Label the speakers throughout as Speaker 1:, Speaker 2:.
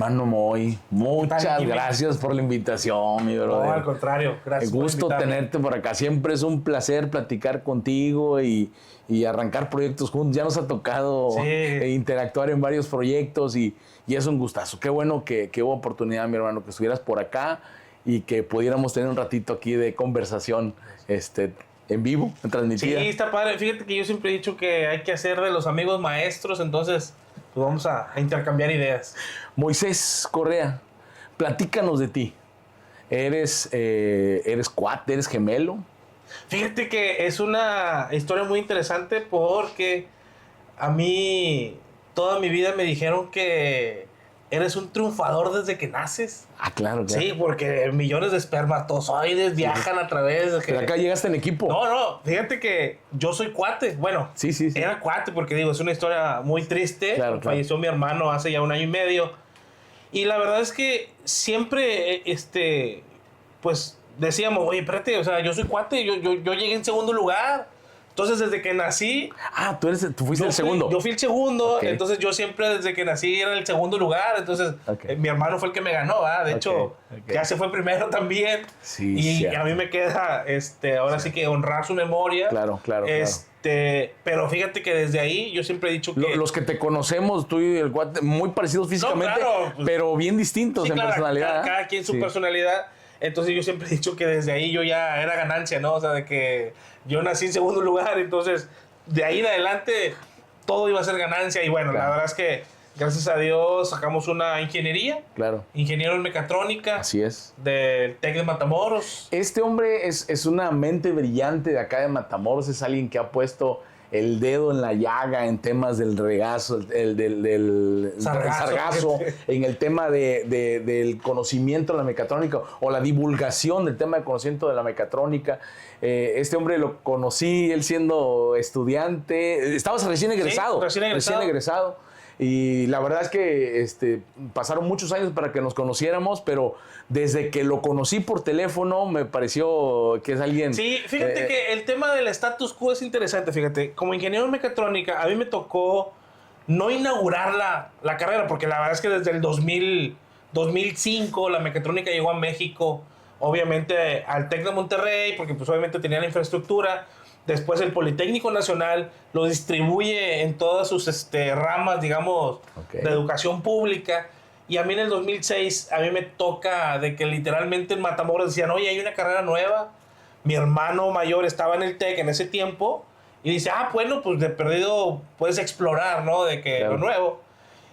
Speaker 1: hermano Moy, muchas gracias por la invitación, mi brother.
Speaker 2: No, al contrario, gracias.
Speaker 1: Un gusto tenerte por acá. Siempre es un placer platicar contigo y arrancar proyectos juntos. Ya nos ha tocado interactuar en varios proyectos y es un gustazo. Qué bueno que hubo oportunidad, mi hermano, que estuvieras por acá y que pudiéramos tener un ratito aquí de conversación en vivo, en transmitida.
Speaker 2: Sí, está padre. Fíjate que yo siempre he dicho que hay que hacer de los amigos maestros, entonces pues vamos a intercambiar ideas.
Speaker 1: Moisés Correa, platícanos de ti. ¿Eres cuate, eres gemelo?
Speaker 2: Fíjate que es una historia muy interesante porque a mí toda mi vida me dijeron que eres un triunfador desde que naces.
Speaker 1: Ah, claro.
Speaker 2: Sí, porque millones de espermatozoides viajan a través de que...
Speaker 1: Pero acá llegaste en equipo.
Speaker 2: No, fíjate que yo soy cuate. Bueno,
Speaker 1: sí.
Speaker 2: Era cuate porque digo, es una historia muy triste.
Speaker 1: Claro.
Speaker 2: Falleció mi hermano hace ya 1 año y medio. Y la verdad es que siempre, pues decíamos, oye, espérate, o sea, yo soy cuate, yo llegué en segundo lugar. Entonces, desde que nací...
Speaker 1: Ah, tú fuiste el segundo.
Speaker 2: Yo fui el segundo, entonces yo siempre desde que nací era el segundo lugar, entonces mi hermano fue el que me ganó, ¿verdad? De hecho, ya se fue primero también.
Speaker 1: Sí,
Speaker 2: y a mí me queda, ahora sí que honrar su memoria.
Speaker 1: Claro.
Speaker 2: Pero fíjate que desde ahí yo siempre he dicho que...
Speaker 1: Los que te conocemos, tú y el guate, muy parecidos físicamente, pero bien distintos en personalidad.
Speaker 2: Cada quien su personalidad. Entonces yo siempre he dicho que desde ahí yo ya era ganancia, ¿no? O sea, de que yo nací en segundo lugar, entonces de ahí en adelante todo iba a ser ganancia. Y bueno, la verdad es que gracias a Dios sacamos una ingeniería.
Speaker 1: Claro.
Speaker 2: Ingeniero en mecatrónica.
Speaker 1: Así es.
Speaker 2: Del TEC de Matamoros.
Speaker 1: Este hombre es una mente brillante de acá de Matamoros, es alguien que ha puesto el dedo en la llaga en temas del regazo, del sargazo, en el tema del conocimiento de la mecatrónica o la divulgación del tema del conocimiento de la mecatrónica. Este hombre lo conocí, él siendo estudiante, estabas recién egresado.
Speaker 2: Sí, recién egresado.
Speaker 1: Y la verdad es que pasaron muchos años para que nos conociéramos, pero desde que lo conocí por teléfono me pareció que es alguien...
Speaker 2: Sí, fíjate que el tema del status quo es interesante, fíjate. Como ingeniero en mecatrónica, a mí me tocó no inaugurar la carrera, porque la verdad es que desde el 2005 la mecatrónica llegó a México, obviamente al TEC de Monterrey, porque pues obviamente tenía la infraestructura. Después el Politécnico Nacional lo distribuye en todas sus ramas, digamos, de educación pública. Y a mí en el 2006, a mí me toca de que literalmente en Matamoros decían, oye, hay una carrera nueva. Mi hermano mayor estaba en el TEC en ese tiempo y dice, bueno, pues de perdido puedes explorar, ¿no? De que lo nuevo.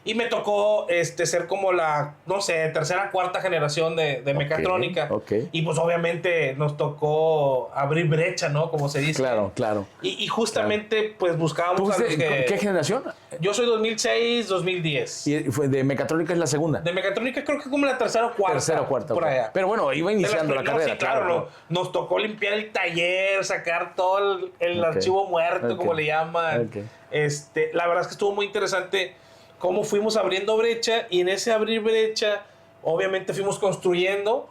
Speaker 2: Y me tocó ser como la, no sé, tercera, cuarta generación de mecatrónica. Y pues obviamente nos tocó abrir brecha, ¿no? Como se dice.
Speaker 1: Claro.
Speaker 2: Y justamente pues buscábamos...
Speaker 1: ¿Tú qué generación?
Speaker 2: Yo soy 2006, 2010.
Speaker 1: ¿Y de mecatrónica es la segunda?
Speaker 2: De mecatrónica creo que como la tercera o cuarta.
Speaker 1: Tercera o cuarta.
Speaker 2: Por allá.
Speaker 1: Pero bueno, iba iniciando la carrera.
Speaker 2: Sí, claro. Nos tocó limpiar el taller, sacar todo el archivo muerto, como le llaman. La verdad es que estuvo muy interesante cómo fuimos abriendo brecha, y en ese abrir brecha obviamente fuimos construyendo,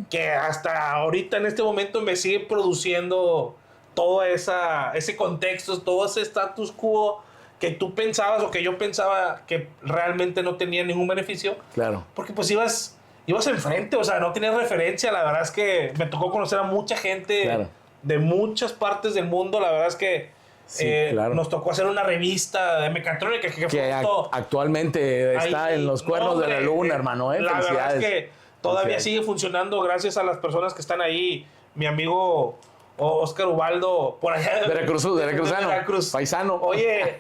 Speaker 2: que hasta ahorita en este momento me sigue produciendo todo ese contexto, todo ese status quo que tú pensabas o que yo pensaba que realmente no tenía ningún beneficio.
Speaker 1: Claro.
Speaker 2: Porque pues ibas enfrente, o sea, no tenías referencia. La verdad es que me tocó conocer a mucha gente de muchas partes del mundo. La verdad es que nos tocó hacer una revista de mecatrónica que
Speaker 1: actualmente está en los cuernos de la luna, hermano.
Speaker 2: La verdad es que todavía sigue funcionando gracias a las personas que están ahí. Mi amigo Oscar Ubaldo, por allá de
Speaker 1: Veracruz, paisano.
Speaker 2: Oye,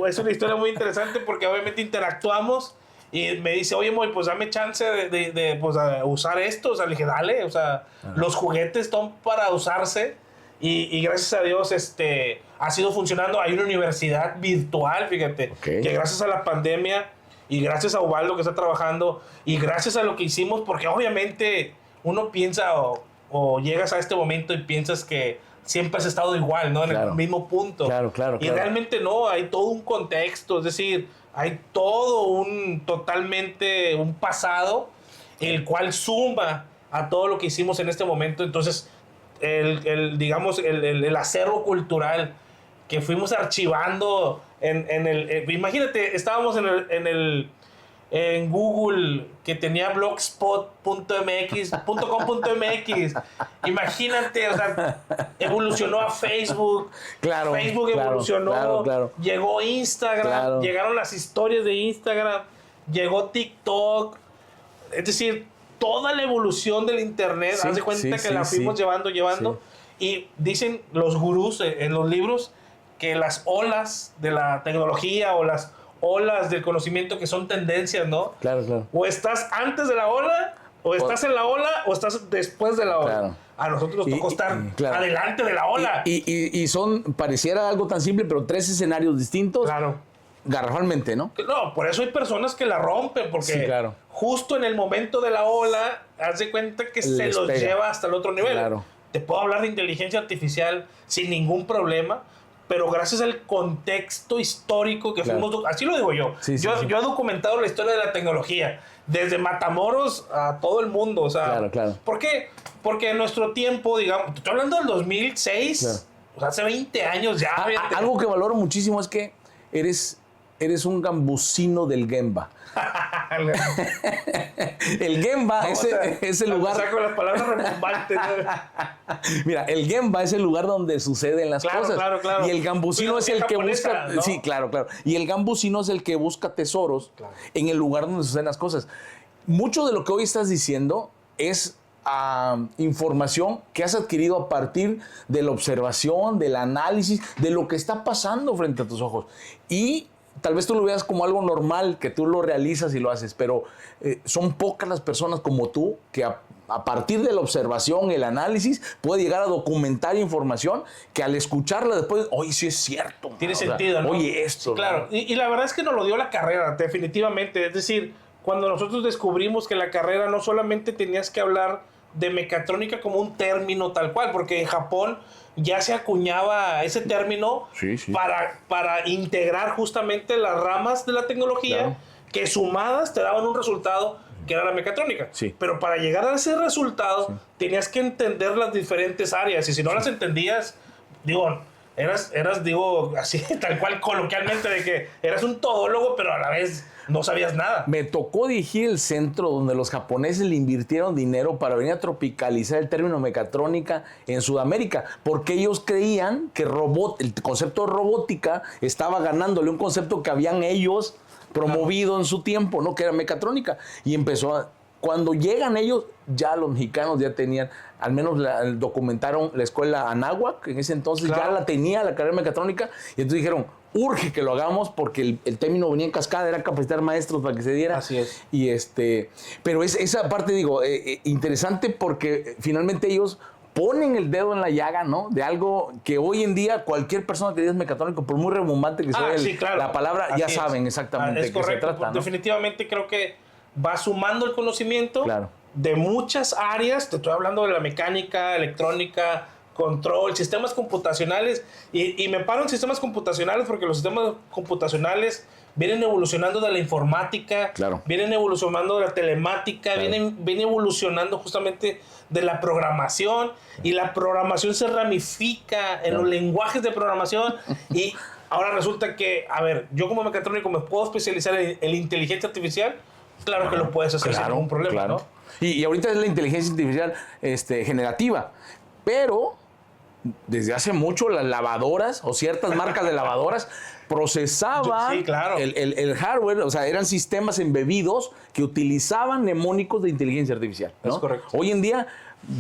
Speaker 2: es una historia muy interesante porque obviamente interactuamos y me dice, oye, Moy, pues dame chance de pues, usar esto. O sea, le dije, dale, o sea, los juguetes están para usarse. Y gracias a Dios ha sido funcionando. Hay una universidad virtual, fíjate, que gracias a la pandemia y gracias a Ubaldo que está trabajando y gracias a lo que hicimos, porque obviamente uno piensa o llegas a este momento y piensas que siempre has estado igual, ¿no? En el mismo punto.
Speaker 1: Claro.
Speaker 2: Y realmente no, hay todo un contexto, es decir, hay todo totalmente un pasado, el cual suma a todo lo que hicimos en este momento. Entonces, digamos, el acervo cultural que fuimos archivando imagínate, estábamos en en Google que tenía blogspot.com.mx. Imagínate, o sea, evolucionó a Facebook.
Speaker 1: Claro,
Speaker 2: Facebook evolucionó.
Speaker 1: claro.
Speaker 2: Llegó Instagram. Llegaron las historias de Instagram. Llegó TikTok. Es decir, toda la evolución del internet, haz de cuenta que la fuimos llevando. Y dicen los gurús en los libros que las olas de la tecnología o las olas del conocimiento que son tendencias, ¿no?
Speaker 1: Claro.
Speaker 2: O estás antes de la ola, o estás en la ola, o estás después de la ola.
Speaker 1: Claro.
Speaker 2: A nosotros nos tocó estar adelante de la ola.
Speaker 1: Y pareciera algo tan simple, pero 3 escenarios distintos.
Speaker 2: Claro.
Speaker 1: Garrafalmente, ¿no?
Speaker 2: No, por eso hay personas que la rompen, porque justo en el momento de la ola, haz de cuenta que se los lleva hasta el otro nivel. Claro. Te puedo hablar de inteligencia artificial sin ningún problema, pero gracias al contexto histórico que fuimos... Así lo digo yo. Yo he documentado la historia de la tecnología, desde Matamoros a todo el mundo. O sea,
Speaker 1: Claro.
Speaker 2: ¿Por qué? Porque en nuestro tiempo, digamos, estoy hablando del 2006, o sea, hace 20 años ya.
Speaker 1: Algo que valoro muchísimo es que eres un gambusino del Gemba. El Gemba es el lugar...
Speaker 2: Saco las palabras rebombantes.
Speaker 1: Mira, el Gemba es el lugar donde suceden las cosas.
Speaker 2: Claro.
Speaker 1: Y el gambusino es el que busca... ¿no? Sí, claro. Y el gambusino es el que busca tesoros en el lugar donde suceden las cosas. Mucho de lo que hoy estás diciendo es información que has adquirido a partir de la observación, del análisis, de lo que está pasando frente a tus ojos. Y tal vez tú lo veas como algo normal, que tú lo realizas y lo haces, pero son pocas las personas como tú que a partir de la observación, el análisis, puede llegar a documentar información que al escucharla después, oye, sí es cierto.
Speaker 2: Tiene sentido, ¿no?
Speaker 1: Oye, esto.
Speaker 2: Claro, y la verdad es que nos lo dio la carrera, definitivamente. Es decir, cuando nosotros descubrimos que la carrera no solamente tenías que hablar de mecatrónica como un término tal cual, porque en Japón ya se acuñaba ese término para integrar justamente las ramas de la tecnología que sumadas te daban un resultado que era la mecatrónica. Pero para llegar a ese resultado tenías que entender las diferentes áreas y si no las entendías, eras así tal cual coloquialmente de que eras un todólogo, pero a la vez no sabías nada.
Speaker 1: Me tocó dirigir el centro donde los japoneses le invirtieron dinero para venir a tropicalizar el término mecatrónica en Sudamérica, porque ellos creían que el concepto de robótica estaba ganándole un concepto que habían ellos promovido en su tiempo, ¿no? Que era mecatrónica. Y cuando llegan ellos, ya los mexicanos ya tenían, al menos documentaron la escuela Anáhuac, que en ese entonces ya la tenía, la carrera mecatrónica, y entonces dijeron, urge que lo hagamos porque el término venía en cascada, era capacitar maestros para que se diera.
Speaker 2: Así es.
Speaker 1: Y pero esa parte, interesante porque finalmente ellos ponen el dedo en la llaga, ¿no? De algo que hoy en día cualquier persona que diga es mecatrónico, por muy rebumbante que sea la palabra, ya saben exactamente de qué se trata, ¿no?
Speaker 2: Definitivamente creo que va sumando el conocimiento de muchas áreas. Te estoy hablando de la mecánica, electrónica, control, sistemas computacionales. Y me paro en sistemas computacionales porque los sistemas computacionales vienen evolucionando de la informática, vienen evolucionando de la telemática, vienen evolucionando justamente de la programación, y la programación se ramifica en los lenguajes de programación y ahora resulta que, a ver, yo como mecatrónico me puedo especializar en inteligencia artificial. Claro que lo puedes hacer sin ningún problema, ¿no?
Speaker 1: Y ahorita es la inteligencia artificial generativa, pero desde hace mucho las lavadoras o ciertas marcas de lavadoras procesaban el hardware, o sea, eran sistemas embebidos que utilizaban mnemónicos de inteligencia artificial, ¿no?
Speaker 2: Es correcto.
Speaker 1: Hoy en día,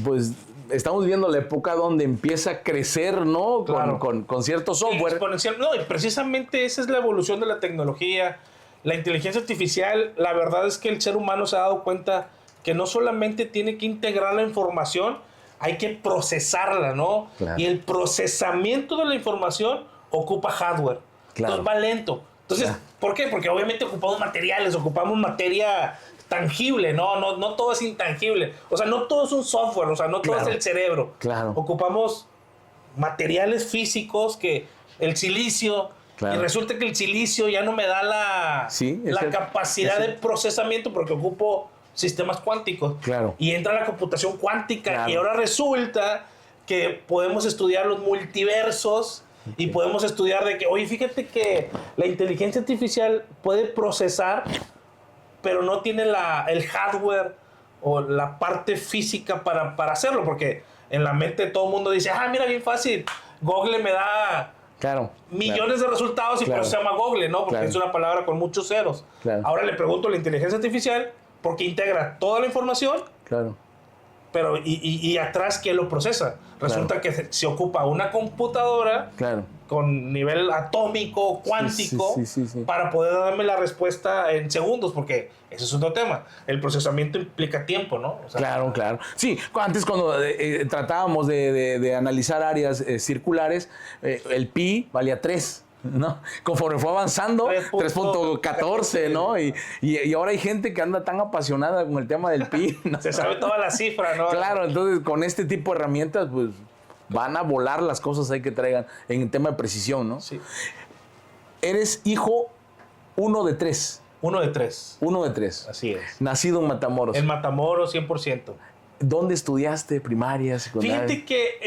Speaker 1: pues, estamos viviendo la época donde empieza a crecer, ¿no? Con cierto software.
Speaker 2: Exponencial. No, y precisamente esa es la evolución de la tecnología. La inteligencia artificial, la verdad es que el ser humano se ha dado cuenta que no solamente tiene que integrar la información, hay que procesarla, ¿no? Y el procesamiento de la información ocupa hardware. Entonces va lento. Entonces, ¿por qué? Porque obviamente ocupamos materiales, ocupamos materia tangible, no todo es intangible. O sea, no todo es un software, o sea, no todo es el cerebro. Ocupamos materiales físicos, que el silicio, y resulta que el silicio ya no me da la capacidad de procesamiento porque ocupo sistemas cuánticos. Y entra la computación cuántica y ahora resulta que podemos estudiar los multiversos y podemos estudiar de que, oye, fíjate que la inteligencia artificial puede procesar pero no tiene el hardware o la parte física para hacerlo, porque en la mente todo el mundo dice, mira, bien fácil, Google me da millones de resultados y por eso se llama Google, ¿no? Porque es una palabra con muchos ceros. Ahora le pregunto a la inteligencia artificial porque integra toda la información, pero y atrás, ¿quién lo procesa? Resulta que se ocupa una computadora con nivel atómico, cuántico, para poder darme la respuesta en segundos, porque ese es otro tema. El procesamiento implica tiempo, ¿no? O sea,
Speaker 1: Claro. Sí, antes cuando tratábamos de analizar áreas circulares, el pi valía 3. ¿No? Conforme fue avanzando, 3.14, ¿no? Y ahora hay gente que anda tan apasionada con el tema del pi, ¿no?
Speaker 2: Se sabe toda la cifra, ¿no?
Speaker 1: Claro, entonces con este tipo de herramientas, pues van a volar las cosas ahí que traigan en el tema de precisión, ¿no?
Speaker 2: Sí.
Speaker 1: Eres hijo 1 de 3.
Speaker 2: 1 de 3.
Speaker 1: 1 de 3.
Speaker 2: Así es.
Speaker 1: Nacido en Matamoros.
Speaker 2: En Matamoros, 100%.
Speaker 1: ¿Dónde estudiaste? ¿Primaria, secundaria?
Speaker 2: Fíjate que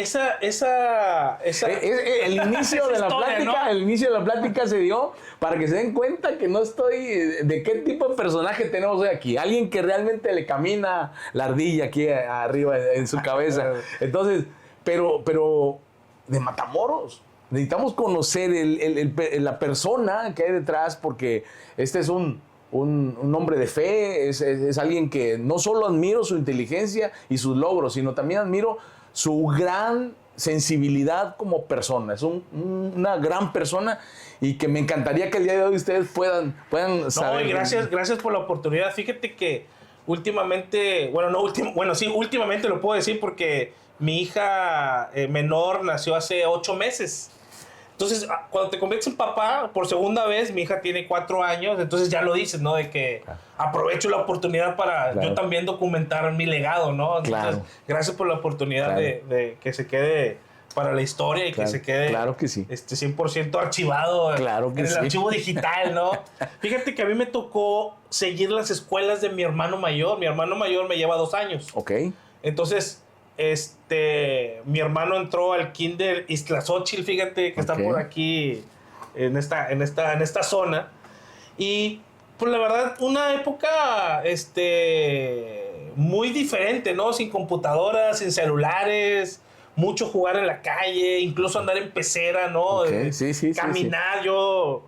Speaker 1: el inicio de la plática, ¿no? El inicio de la plática se dio para que se den cuenta que no estoy de qué tipo de personaje tenemos hoy aquí. Alguien que realmente le camina la ardilla aquí arriba en su cabeza. Entonces, pero de Matamoros. Necesitamos conocer la persona que hay detrás, porque este es un hombre de fe, es alguien que no solo admiro su inteligencia y sus logros, sino también admiro su gran sensibilidad como persona. Es una gran persona y que me encantaría que el día de hoy ustedes puedan saber.
Speaker 2: No, y gracias por la oportunidad. Fíjate que últimamente lo puedo decir porque mi hija menor nació hace 8 meses. Entonces, cuando te conviertes en papá por segunda vez, mi hija tiene 4 años, entonces ya lo dices, ¿no? De que aprovecho la oportunidad para yo también documentar mi legado, ¿no? Entonces, gracias por la oportunidad de que se quede para la historia y que se quede 100% archivado en el archivo digital, ¿no? Fíjate que a mí me tocó seguir las escuelas de mi hermano mayor. Mi hermano mayor me lleva 2 años.
Speaker 1: Ok.
Speaker 2: Entonces, mi hermano entró al kinder Iztlaxóchitl, fíjate, que está por aquí en esta zona. Y pues la verdad, una época muy diferente, ¿no? Sin computadoras, sin celulares, mucho jugar en la calle, incluso andar en pecera, ¿no? Caminar, yo,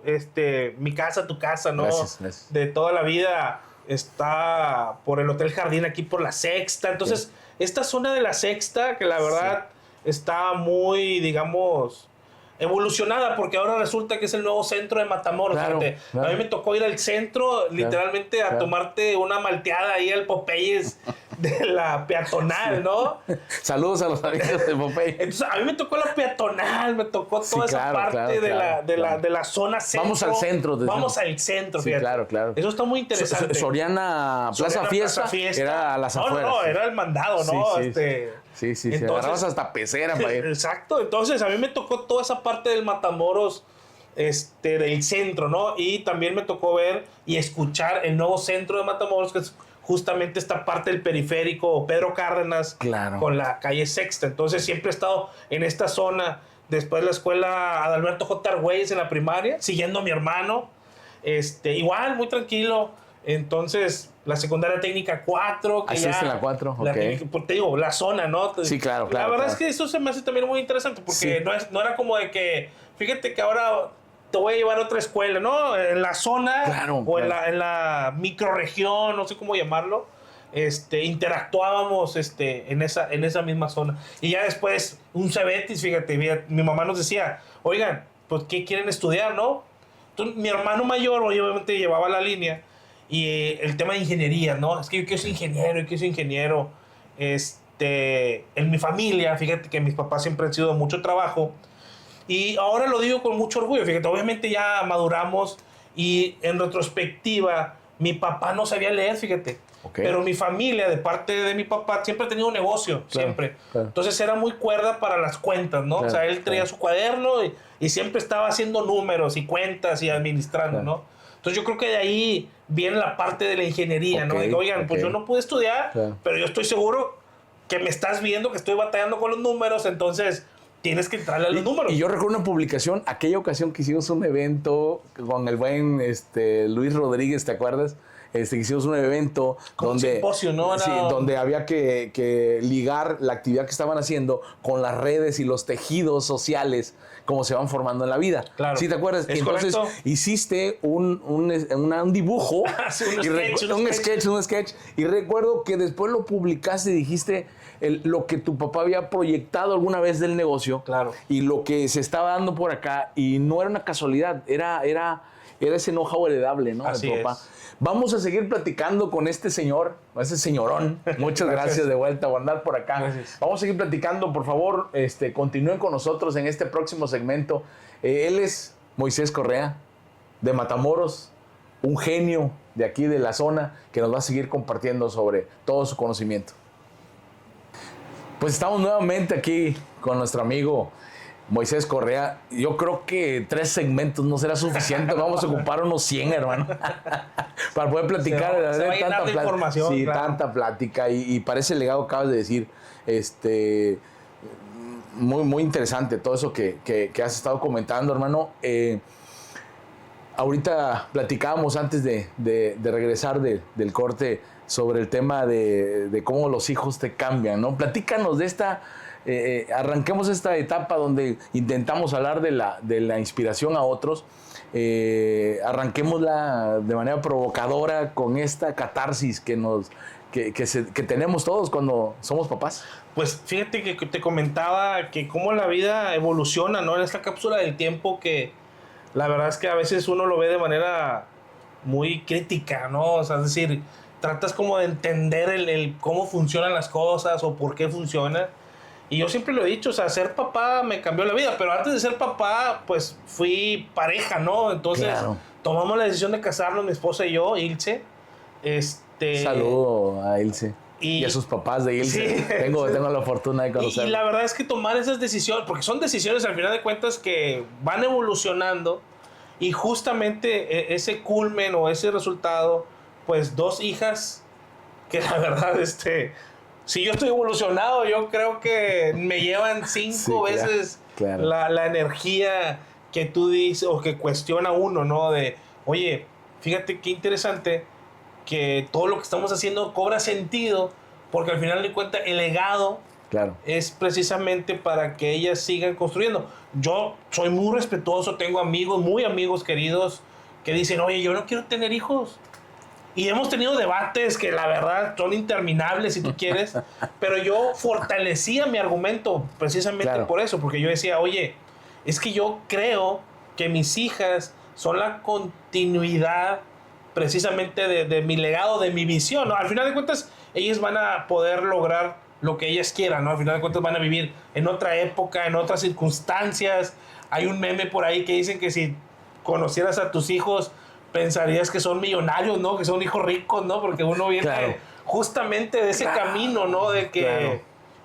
Speaker 2: mi casa, tu casa, ¿no?
Speaker 1: Gracias.
Speaker 2: De toda la vida está por el Hotel Jardín, aquí por la Sexta. Entonces, esta zona de la Sexta, que la verdad está muy, digamos, evolucionada, porque ahora resulta que es el nuevo centro de Matamoros.
Speaker 1: Claro.
Speaker 2: A mí me tocó ir al centro, literalmente, a tomarte una malteada ahí al Popeyes de la peatonal, ¿no?
Speaker 1: Saludos a los amigos de Popeyes.
Speaker 2: Entonces, a mí me tocó la peatonal, me tocó toda esa parte de la zona centro.
Speaker 1: Vamos al centro.
Speaker 2: Vamos al centro,
Speaker 1: sí,
Speaker 2: fíjate.
Speaker 1: Claro.
Speaker 2: Eso está muy interesante.
Speaker 1: Soriana Plaza Fiesta era a las afueras.
Speaker 2: No, era el mandado, ¿no?
Speaker 1: Sí, entonces, agarrabas hasta pecera para ir.
Speaker 2: Exacto, entonces a mí me tocó toda esa parte del Matamoros, del centro, ¿no? Y también me tocó ver y escuchar el nuevo centro de Matamoros, que es justamente esta parte del periférico Pedro Cárdenas, con la calle Sexta. Entonces siempre he estado en esta zona. Después de la escuela Adalberto J. Argüelles en la primaria, siguiendo a mi hermano, igual, muy tranquilo. Entonces, la secundaria técnica 4, que
Speaker 1: así es en la 4,
Speaker 2: te digo, la zona, ¿no?
Speaker 1: Sí, claro.
Speaker 2: La verdad es que eso se me hace también muy interesante, porque no era como de que, fíjate que ahora te voy a llevar a otra escuela, ¿no? En la zona o en la microrregión, no sé cómo llamarlo, interactuábamos en esa misma zona. Y ya después, un Cebetis, fíjate, mi mamá nos decía, oigan, pues, ¿qué quieren estudiar, no? Entonces, mi hermano mayor, obviamente, llevaba la línea. Y el tema de ingeniería, ¿no? Es que yo quiero ser ingeniero. En mi familia, fíjate que mis papás siempre han sido de mucho trabajo. Y ahora lo digo con mucho orgullo. Fíjate, obviamente ya maduramos y en retrospectiva, mi papá no sabía leer, fíjate. Pero mi familia, de parte de mi papá, siempre ha tenido un negocio, siempre. Entonces era muy cuerda para las cuentas, ¿no? O sea, él traía su cuaderno y siempre estaba haciendo números y cuentas y administrando, ¿no? Entonces yo creo que de ahí viene la parte de la ingeniería, ¿no? Digo, oigan, pues yo no pude estudiar, pero yo estoy seguro que me estás viendo que estoy batallando con los números, entonces tienes que entrarle a los números.
Speaker 1: Y yo recuerdo una publicación, aquella ocasión que hicimos un evento con el buen Luis Rodríguez, ¿te acuerdas? hicimos un evento donde,
Speaker 2: simposio, ¿no?
Speaker 1: Sí, donde había que ligar la actividad que estaban haciendo con las redes y los tejidos sociales como se van formando en la vida.
Speaker 2: Claro.
Speaker 1: ¿Sí te acuerdas?
Speaker 2: ¿Es
Speaker 1: entonces
Speaker 2: correcto?
Speaker 1: hiciste un dibujo,
Speaker 2: Sí,
Speaker 1: un sketch, y recuerdo que después lo publicaste y dijiste lo que tu papá había proyectado alguna vez del negocio,
Speaker 2: claro,
Speaker 1: y lo que se estaba dando por acá, y no era una casualidad, era ese know-how heredable, ¿no?
Speaker 2: Así
Speaker 1: de tu papá.
Speaker 2: es.
Speaker 1: Vamos a seguir platicando con este señor, ese señorón. Muchas gracias de vuelta por andar por acá.
Speaker 2: Gracias.
Speaker 1: Vamos a seguir platicando, por favor, continúen con nosotros en este próximo segmento. Él es Moisés Correa, de Matamoros, un genio de aquí de la zona, que nos va a seguir compartiendo sobre todo su conocimiento. Pues estamos nuevamente aquí con nuestro amigo Moisés Correa. Yo creo que 3 segmentos no será suficiente. Vamos a ocupar unos 100, hermano, para poder platicar.
Speaker 2: Se va a llenar de información.
Speaker 1: Sí,
Speaker 2: claro.
Speaker 1: tanta plática. Y parece el legado que acabas de decir. Muy, muy interesante todo eso que has estado comentando, hermano. Ahorita platicábamos antes de regresar del corte sobre el tema de cómo los hijos te cambian, ¿no? Platícanos de esta... arranquemos esta etapa donde intentamos hablar de la inspiración a otros. Arranquémosla de manera provocadora con esta catarsis que tenemos todos cuando somos papás.
Speaker 2: Pues fíjate que te comentaba que cómo la vida evoluciona, ¿no? En esta cápsula del tiempo, que la verdad es que a veces uno lo ve de manera muy crítica, ¿no? O sea, es decir, tratas como de entender el cómo funcionan las cosas o por qué funcionan. Y yo siempre lo he dicho, o sea, ser papá me cambió la vida, pero antes de ser papá, pues fui pareja, ¿no? Entonces,
Speaker 1: claro,
Speaker 2: tomamos la decisión de casarnos, mi esposa y yo, Ilse.
Speaker 1: Saludo a Ilse y a sus papás de Ilse.
Speaker 2: Sí,
Speaker 1: tengo la fortuna de conocerlos.
Speaker 2: Y la verdad es que tomar esas decisiones, porque son decisiones al final de cuentas que van evolucionando, y justamente ese culmen o ese resultado, pues 2 hijas que la verdad, si yo estoy evolucionado, yo creo que me llevan 5 veces
Speaker 1: claro.
Speaker 2: La energía que tú dices o que cuestiona uno, ¿no? De, oye, fíjate qué interesante que todo lo que estamos haciendo cobra sentido, porque al final de cuentas el legado, claro, es precisamente para que ellas sigan construyendo. Yo soy muy respetuoso, tengo amigos, muy amigos queridos, que dicen, oye, yo no quiero tener hijos. Y hemos tenido debates que la verdad son interminables, si tú quieres, pero yo fortalecía mi argumento precisamente, claro, por eso, porque yo decía, oye, es que yo creo que mis hijas son la continuidad precisamente de mi legado, de mi visión, ¿no? Al final de cuentas, ellas van a poder lograr lo que ellas quieran, ¿no? Al final de cuentas van a vivir en otra época, en otras circunstancias. Hay un meme por ahí que dicen que si conocieras a tus hijos, pensarías que son millonarios, ¿no? Que son hijos ricos, ¿no? Porque uno viene, claro, justamente de ese, claro, camino, ¿no? De que, claro,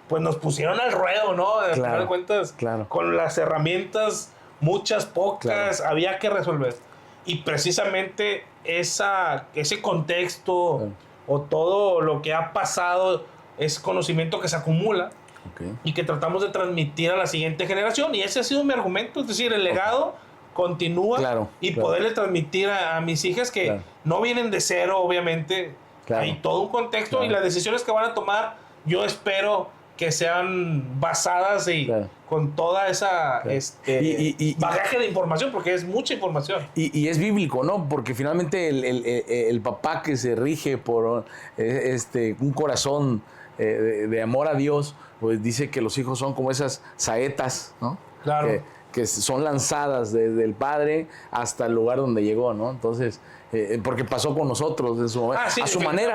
Speaker 2: pues nos pusieron al ruedo, ¿no? Al final de cuentas, claro, con las herramientas, muchas, pocas, claro, había que resolver. Y precisamente ese contexto, claro, o todo lo que ha pasado es conocimiento que se acumula, okay, y que tratamos de transmitir a la siguiente generación. Y ese ha sido mi argumento, es decir, el legado, okay, continúa, claro, y claro, poderle transmitir a mis hijas que, claro, no vienen de cero, obviamente, claro, hay todo un contexto, claro, y las decisiones que van a tomar, yo espero que sean basadas y, claro, con toda esa, claro, bagaje de información, porque es mucha información.
Speaker 1: Y es bíblico, ¿no? Porque finalmente el papá que se rige por un corazón de amor a Dios, pues dice que los hijos son como esas saetas, ¿no?
Speaker 2: Claro.
Speaker 1: Que son lanzadas desde el padre hasta el lugar donde llegó, ¿no? Entonces, porque pasó con nosotros en su momento, sí, a su manera,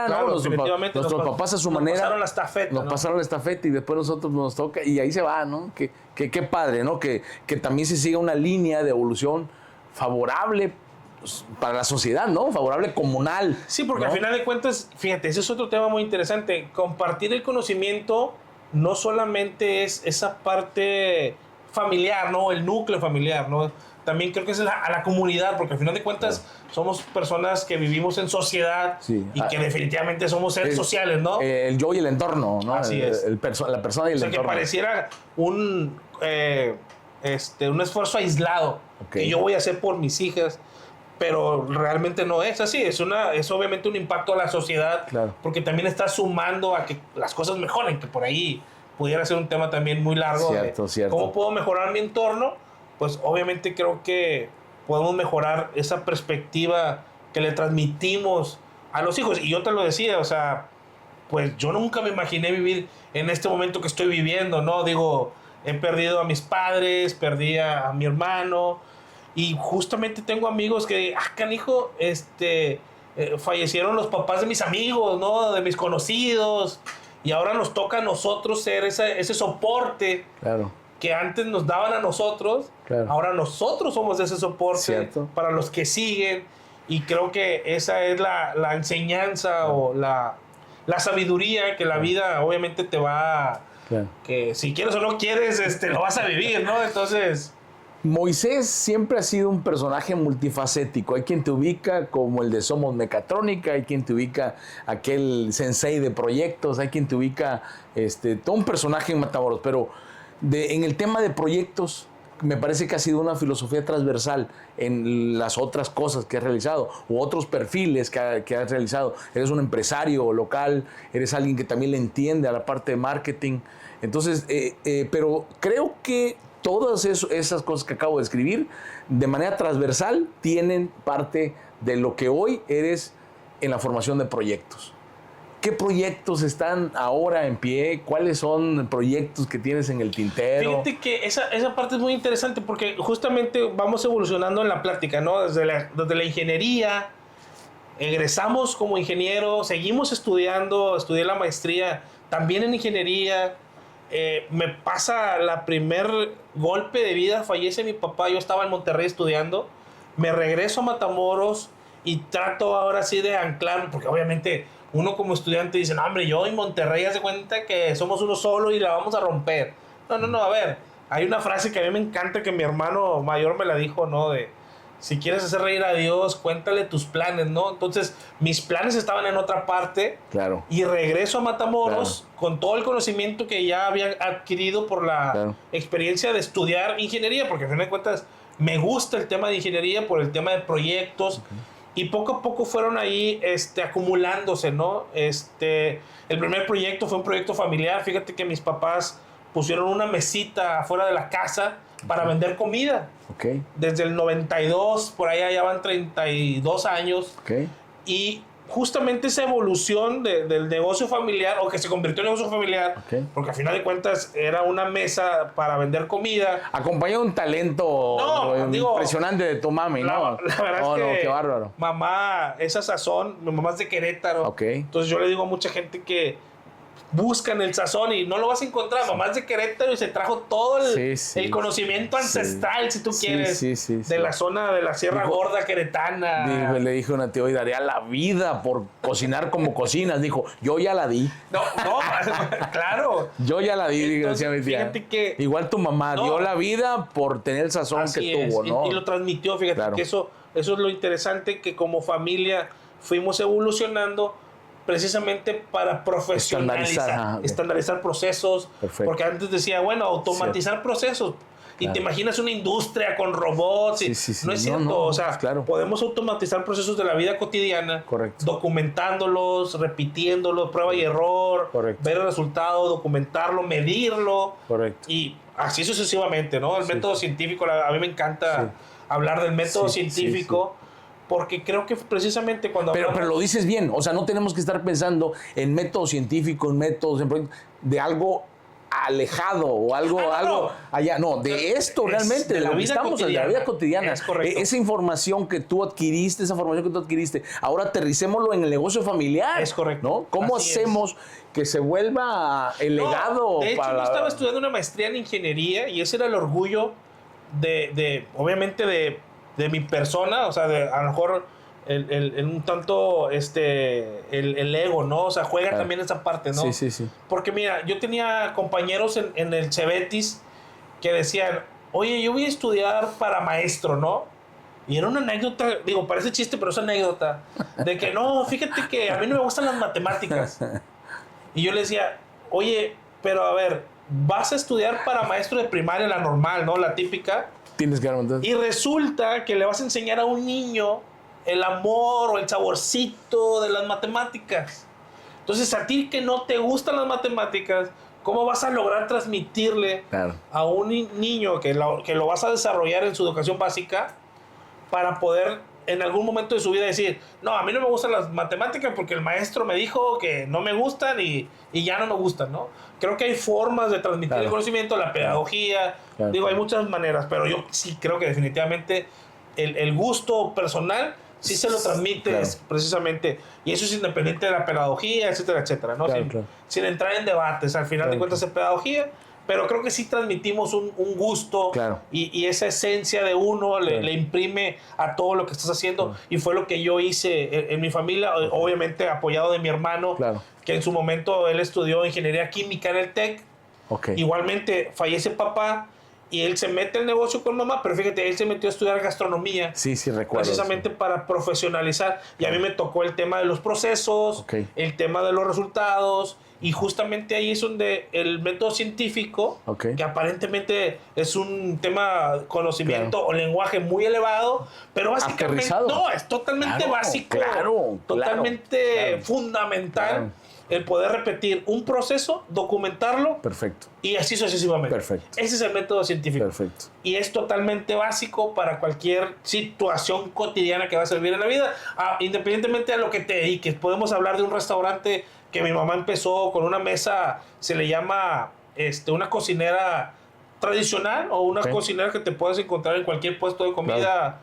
Speaker 2: claro,
Speaker 1: ¿no? Nuestros papás a su manera
Speaker 2: pasaron la estafeta,
Speaker 1: nos, ¿no?, pasaron la estafeta, y después nosotros nos toca, y ahí se va, ¿no? Qué padre, ¿no? Que también se siga una línea de evolución favorable para la sociedad, ¿no? Favorable comunal.
Speaker 2: Sí, porque, ¿no?, al final de cuentas, fíjate, ese es otro tema muy interesante. Compartir el conocimiento no solamente es esa parte familiar, ¿no? El núcleo familiar, ¿no? También creo que es a la comunidad, porque al final de cuentas, claro, somos personas que vivimos en sociedad, sí, y que definitivamente somos seres sociales, ¿no?
Speaker 1: El yo y el entorno, ¿no?
Speaker 2: Así es.
Speaker 1: La persona y el entorno. O sea,
Speaker 2: que pareciera un esfuerzo aislado, okay, que yo voy a hacer por mis hijas, pero realmente no es así. Es obviamente un impacto a la sociedad,
Speaker 1: claro,
Speaker 2: porque también está sumando a que las cosas mejoren, que por ahí pudiera ser un tema también muy largo.
Speaker 1: Cierto, cierto.
Speaker 2: ¿Cómo puedo mejorar mi entorno? Pues obviamente creo que podemos mejorar esa perspectiva que le transmitimos a los hijos. Y yo te lo decía, o sea, pues yo nunca me imaginé vivir en este momento que estoy viviendo, ¿no? Digo, he perdido a mis padres, perdí a mi hermano, y justamente tengo amigos que, canijo, fallecieron los papás de mis amigos, ¿no? De mis conocidos, y ahora nos toca a nosotros ser ese soporte,
Speaker 1: claro,
Speaker 2: que antes nos daban a nosotros,
Speaker 1: claro,
Speaker 2: ahora nosotros somos ese soporte,
Speaker 1: cierto,
Speaker 2: para los que siguen, y creo que esa es la enseñanza,
Speaker 1: claro,
Speaker 2: o la sabiduría que la vida obviamente te va,
Speaker 1: claro.
Speaker 2: que si quieres o no quieres, lo vas a vivir, ¿no? Entonces...
Speaker 1: Moisés siempre ha sido un personaje multifacético. Hay quien te ubica como el de Somos Mecatrónica, hay quien te ubica aquel sensei de proyectos, hay quien te ubica todo un personaje en Matamoros. Pero en el tema de proyectos, me parece que ha sido una filosofía transversal en las otras cosas que has realizado, u otros perfiles que has realizado. Eres un empresario local, eres alguien que también le entiende a la parte de marketing. Entonces, pero creo que todas esas cosas que acabo de escribir, de manera transversal, tienen parte de lo que hoy eres en la formación de proyectos. ¿Qué proyectos están ahora en pie? ¿Cuáles son proyectos que tienes en el tintero?
Speaker 2: Fíjate que esa parte es muy interesante, porque justamente vamos evolucionando en la plática, ¿no? Desde la ingeniería, egresamos como ingeniero, seguimos estudiando, estudié la maestría también en ingeniería. Me pasa la primer golpe de vida, fallece mi papá, yo estaba en Monterrey estudiando, me regreso a Matamoros y trato ahora sí de anclar, porque obviamente uno como estudiante dice, no hombre, yo en Monterrey hace cuenta que somos uno solo y la vamos a romper. No, a ver, hay una frase que a mí me encanta, que mi hermano mayor me la dijo, ¿no? De, si quieres hacer reír a Dios, cuéntale tus planes, ¿no? Entonces, mis planes estaban en otra parte.
Speaker 1: Claro.
Speaker 2: Y regreso a Matamoros,
Speaker 1: claro,
Speaker 2: con todo el conocimiento que ya había adquirido por la
Speaker 1: claro,
Speaker 2: experiencia de estudiar ingeniería, porque al final de cuentas me gusta el tema de ingeniería por el tema de proyectos. Okay. Y poco a poco fueron ahí acumulándose, ¿no? El primer proyecto fue un proyecto familiar. Fíjate que mis papás pusieron una mesita afuera de la casa para vender comida.
Speaker 1: Okay.
Speaker 2: Desde el 92, por allá ya van 32 años.
Speaker 1: Okay.
Speaker 2: Y justamente esa evolución del negocio familiar, o que se convirtió en negocio familiar, okay, porque al final de cuentas era una mesa para vender comida.
Speaker 1: Acompañó un talento impresionante de tu mami, ¿no?
Speaker 2: La verdad es que
Speaker 1: qué bárbaro.
Speaker 2: Mamá, esa sazón, mi mamá es de Querétaro.
Speaker 1: Okay.
Speaker 2: Entonces yo le digo a mucha gente que buscan el sazón y no lo vas a encontrar. Mamá es de Querétaro y se trajo todo el conocimiento ancestral, si tú quieres, de la zona de la Sierra Gorda queretana.
Speaker 1: Le dije a una tía, hoy daría la vida por cocinar como cocinas. Dijo, yo ya la di.
Speaker 2: No, claro.
Speaker 1: Yo ya la di,
Speaker 2: entonces,
Speaker 1: decía mi tía.
Speaker 2: Fíjate que,
Speaker 1: igual tu mamá dio la vida por tener el sazón que tuvo, ¿no?
Speaker 2: Y lo transmitió, fíjate, claro, que eso es lo interesante, que como familia fuimos evolucionando precisamente para profesionalizar, estandarizar procesos.
Speaker 1: Perfecto.
Speaker 2: Porque antes decía, bueno, automatizar procesos. Y claro, te imaginas una industria con robots. No es cierto. O sea,
Speaker 1: claro,
Speaker 2: podemos automatizar procesos de la vida cotidiana.
Speaker 1: Correcto.
Speaker 2: Documentándolos, repitiéndolos, prueba y error.
Speaker 1: Correcto.
Speaker 2: Ver el resultado, documentarlo, medirlo.
Speaker 1: Correcto.
Speaker 2: Y así sucesivamente, ¿no? El método científico, a mí me encanta hablar del método científico. Porque creo que precisamente cuando...
Speaker 1: Pero lo dices bien, o sea, no tenemos que estar pensando en métodos científicos, en métodos de algo alejado o algo allá. No, de esto realmente, de lo que estamos en la vida cotidiana.
Speaker 2: Es correcto.
Speaker 1: Esa información que tú adquiriste, ahora aterricémoslo en el negocio familiar.
Speaker 2: Es correcto.
Speaker 1: ¿No? ¿Cómo hacemos que se vuelva el legado?
Speaker 2: De hecho, yo estaba estudiando una maestría en ingeniería y ese era el orgullo obviamente de mi persona, o sea, a lo mejor un tanto el ego, ¿no? O sea, juega claro, también esa parte, ¿no?
Speaker 1: Sí.
Speaker 2: Porque mira, yo tenía compañeros en el Cebetis que decían, oye, yo voy a estudiar para maestro, ¿no? Y era una anécdota, digo, parece chiste, pero es anécdota, de que no, fíjate que a mí no me gustan las matemáticas. Y yo le decía, oye, pero a ver, vas a estudiar para maestro de primaria, la normal, ¿no? La típica.
Speaker 1: Tienes que armontar.
Speaker 2: Y resulta que le vas a enseñar a un niño el amor o el saborcito de las matemáticas. Entonces, a ti que no te gustan las matemáticas, ¿cómo vas a lograr transmitirle a un niño que lo vas a desarrollar en su educación básica para poder en algún momento de su vida decir, no, a mí no me gustan las matemáticas porque el maestro me dijo que no me gustan y ya no me gustan, ¿no? Creo que hay formas de transmitir el conocimiento, la pedagogía, hay muchas maneras, pero yo sí creo que definitivamente el gusto personal sí se lo transmites precisamente, y eso es independiente de la pedagogía, etcétera, etcétera, ¿no? Sin entrar en debates, al final de cuentas es pedagogía, pero creo que sí transmitimos un gusto y esa esencia de uno le imprime a todo lo que estás haciendo, y fue lo que yo hice en mi familia, obviamente apoyado de mi hermano, que en su momento él estudió ingeniería química en el TEC, igualmente fallece papá, y él se mete al negocio con mamá, pero fíjate, él se metió a estudiar gastronomía.
Speaker 1: Sí, recuerdo.
Speaker 2: Precisamente para profesionalizar. Y a mí me tocó el tema de los procesos, el tema de los resultados, y justamente ahí es donde el método científico, que aparentemente es un tema, conocimiento o lenguaje muy elevado, pero básicamente no, es totalmente básico, totalmente fundamental. El poder repetir un proceso, documentarlo.
Speaker 1: Perfecto.
Speaker 2: Y así sucesivamente.
Speaker 1: Perfecto.
Speaker 2: Ese es el método científico.
Speaker 1: Perfecto.
Speaker 2: Y es totalmente básico para cualquier situación cotidiana que va a servir en la vida. Independientemente de lo que te dediques. Podemos hablar de un restaurante que mi mamá empezó con una mesa, se le llama una cocinera tradicional o una cocinera que te puedes encontrar en cualquier puesto de comida.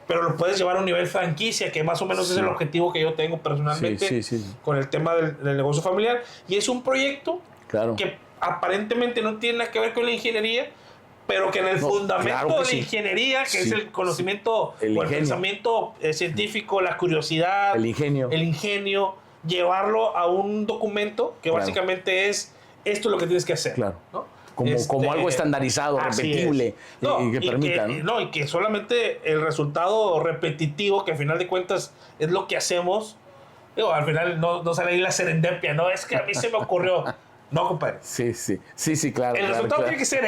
Speaker 2: Pero lo puedes llevar a un nivel franquicia, que más o menos es el objetivo que yo tengo personalmente con el tema del negocio familiar. Y es un proyecto que aparentemente no tiene nada que ver con la ingeniería, pero que en el fundamento de la ingeniería, que es el conocimiento o el pensamiento científico, la curiosidad, el ingenio, llevarlo a un documento que básicamente es esto es lo que tienes que hacer. ¿No?
Speaker 1: Como algo estandarizado, repetible, y que permita.
Speaker 2: Y que solamente el resultado repetitivo, que al final de cuentas es lo que hacemos, al final no sale ahí la serendipia, ¿no? Es que a mí se me ocurrió. No, compadre.
Speaker 1: Sí, claro.
Speaker 2: El resultado tiene que ser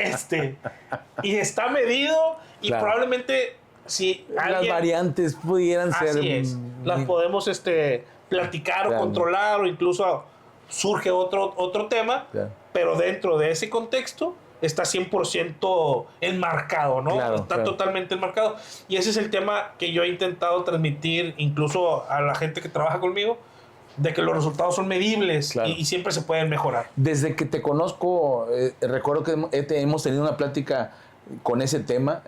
Speaker 2: y está medido, y probablemente si
Speaker 1: las variantes pudieran ser.
Speaker 2: Así es. Las podemos platicar o controlar, o incluso surge otro tema, pero dentro de ese contexto está 100% enmarcado, ¿no? Está totalmente enmarcado. Y ese es el tema que yo he intentado transmitir incluso a la gente que trabaja conmigo, de que los resultados son medibles y siempre se pueden mejorar.
Speaker 1: Desde que te conozco, recuerdo que hemos tenido una plática con ese tema,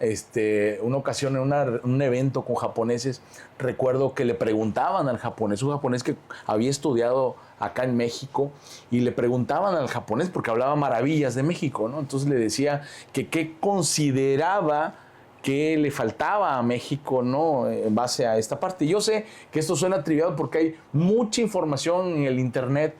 Speaker 1: una ocasión en un evento con japoneses. Recuerdo que le preguntaban al japonés, un japonés que había estudiado acá en México, y le preguntaban al japonés porque hablaba maravillas de México, ¿no? Entonces le decía que qué consideraba que le faltaba a México, ¿no? En base a esta parte. Yo sé que esto suena trivial porque hay mucha información en el internet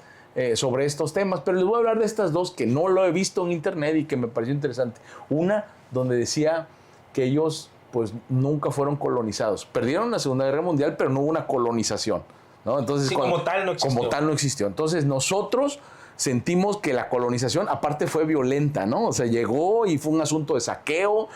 Speaker 1: sobre estos temas, pero les voy a hablar de estas dos que no lo he visto en internet y que me pareció interesante. Una donde decía que ellos pues nunca fueron colonizados. Perdieron la Segunda Guerra Mundial, pero no hubo una colonización, ¿no? Entonces,
Speaker 2: como tal no existió.
Speaker 1: Como tal no existió. Entonces nosotros sentimos que la colonización aparte fue violenta, ¿no? O sea, llegó y fue un asunto de saqueo,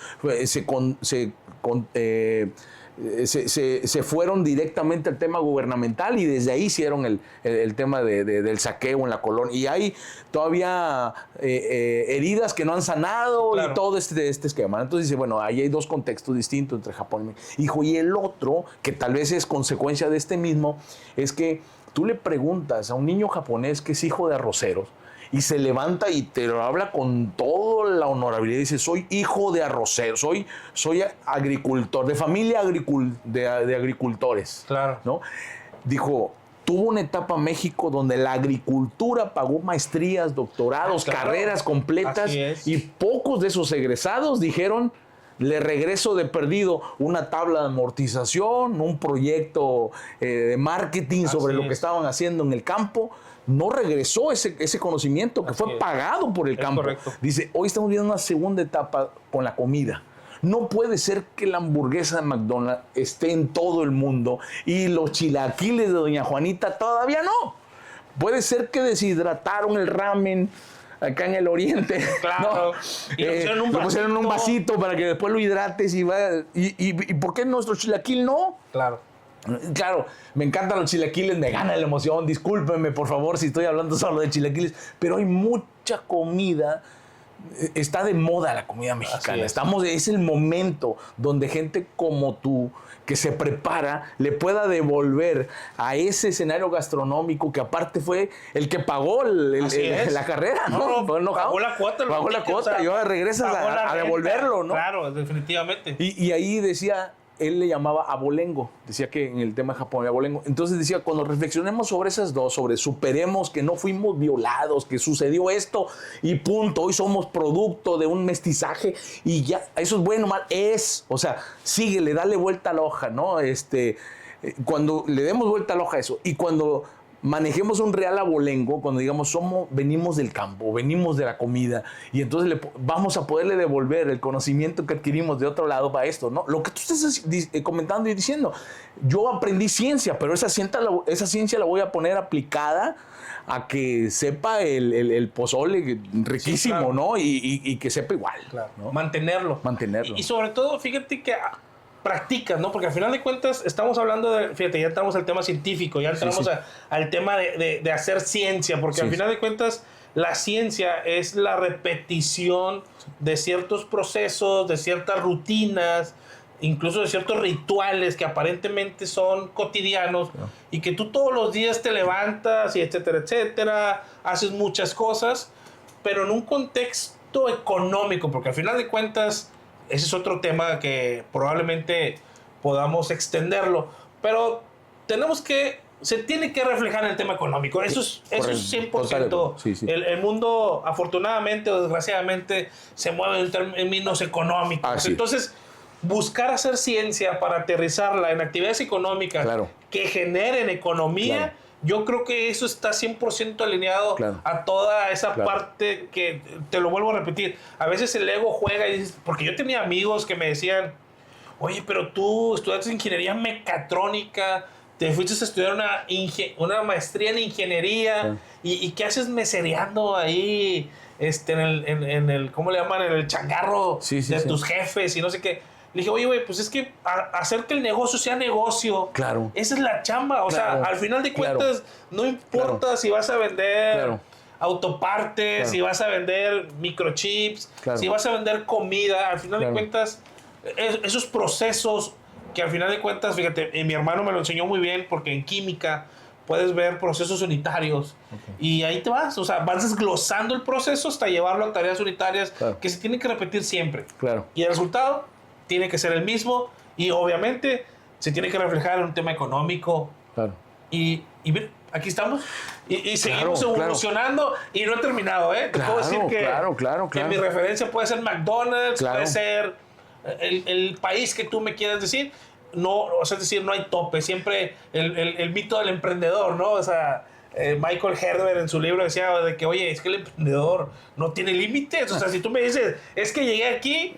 Speaker 1: se fueron directamente al tema gubernamental, y desde ahí hicieron el tema del saqueo en la colonia. Y hay todavía heridas que no han sanado y todo este esquema. Entonces dice, bueno, ahí hay dos contextos distintos entre Japón y México. Hijo, y el otro, que tal vez es consecuencia de este mismo, es que tú le preguntas a un niño japonés que es hijo de arroceros, y se levanta y te lo habla con toda la honorabilidad. Dice, soy hijo de arrocero, soy agricultor, de familia de agricultores.
Speaker 2: Claro.
Speaker 1: ¿No? Dijo, tuvo una etapa México donde la agricultura pagó maestrías, doctorados, carreras completas, y pocos de esos egresados dijeron, le regreso de perdido una tabla de amortización, un proyecto de marketing sobre lo que estaban haciendo en el campo. No regresó ese conocimiento que fue pagado por el campo.
Speaker 2: Correcto.
Speaker 1: Dice, hoy estamos viendo una segunda etapa con la comida. No puede ser que la hamburguesa de McDonald's esté en todo el mundo y los chilaquiles de Doña Juanita todavía no. Puede ser que deshidrataron el ramen acá en el oriente.
Speaker 2: Claro.
Speaker 1: ¿No?
Speaker 2: Y lo
Speaker 1: pusieron en un vasito para que después lo hidrates y ¿por qué nuestro chilaquil no?
Speaker 2: Claro.
Speaker 1: Claro, me encantan los chilaquiles, me gana la emoción, discúlpenme por favor si estoy hablando solo de chilaquiles, pero hay mucha comida, está de moda la comida mexicana, es el momento donde gente como tú, que se prepara, le pueda devolver a ese escenario gastronómico que aparte fue el que pagó la carrera, ¿no?
Speaker 2: Pagó la cuota.
Speaker 1: Pagó la cuota y ahora regresas a devolverlo, ¿no?
Speaker 2: Claro, definitivamente.
Speaker 1: Y ahí decía... Él le llamaba abolengo, decía que en el tema de Japón había abolengo. Entonces decía, cuando reflexionemos sobre esas dos, sobre superemos que no fuimos violados, que sucedió esto y punto, hoy somos producto de un mestizaje y ya, eso es bueno, mal, o sea, síguele, dale vuelta a la hoja, ¿no? Cuando le demos vuelta a la hoja a eso y cuando manejemos un real abolengo, cuando digamos venimos del campo, venimos de la comida y entonces vamos a poderle devolver el conocimiento que adquirimos de otro lado para esto, ¿no? Lo que tú estás comentando y diciendo, yo aprendí ciencia, pero esa ciencia la voy a poner aplicada a que sepa el pozole riquísimo, sí, claro. ¿No? Y que sepa igual. Claro. ¿No?
Speaker 2: Mantenerlo. Y sobre todo, fíjate que practicas, ¿no? Porque al final de cuentas estamos hablando de, fíjate, ya entramos al tema científico, ya entramos al tema de hacer ciencia, porque al final de cuentas la ciencia es la repetición de ciertos procesos, de ciertas rutinas, incluso de ciertos rituales que aparentemente son cotidianos y que tú todos los días te levantas y etcétera, etcétera, haces muchas cosas, pero en un contexto económico, porque al final de cuentas ese es otro tema que probablemente podamos extenderlo, pero se tiene que reflejar en el tema económico. Eso es 100%. Sí. El mundo, afortunadamente o desgraciadamente, se mueve en términos económicos. Entonces, buscar hacer ciencia para aterrizarla en actividades económicas que generen economía, yo creo que eso está 100% alineado a toda esa parte que, te lo vuelvo a repetir, a veces el ego juega y dices, porque yo tenía amigos que me decían, oye, pero tú estudiaste ingeniería mecatrónica, te fuiste a estudiar una maestría en ingeniería y ¿qué haces mesereando ahí en el ¿cómo le llaman? En el changarro de tus jefes y no sé qué? Le dije, oye, güey, pues es que hacer que el negocio sea negocio, esa es la chamba. O sea, al final de cuentas, no importa si vas a vender autopartes, si vas a vender microchips, si vas a vender comida, al final de cuentas, esos procesos que al final de cuentas, fíjate, mi hermano me lo enseñó muy bien porque en química puedes ver procesos unitarios y ahí te vas, o sea, vas desglosando el proceso hasta llevarlo a tareas unitarias que se tienen que repetir siempre. Y el resultado tiene que ser el mismo y obviamente se tiene que reflejar en un tema económico. Y mira, aquí estamos y seguimos evolucionando y no he terminado, ¿eh? Te puedo decir que mi referencia puede ser McDonald's, puede ser el país que tú me quieras decir. No, o sea, es decir, no hay tope. Siempre el mito del emprendedor, ¿no? O sea, Michael Herber en su libro decía de que, oye, es que el emprendedor no tiene límites. O sea, si tú me dices, es que llegué aquí,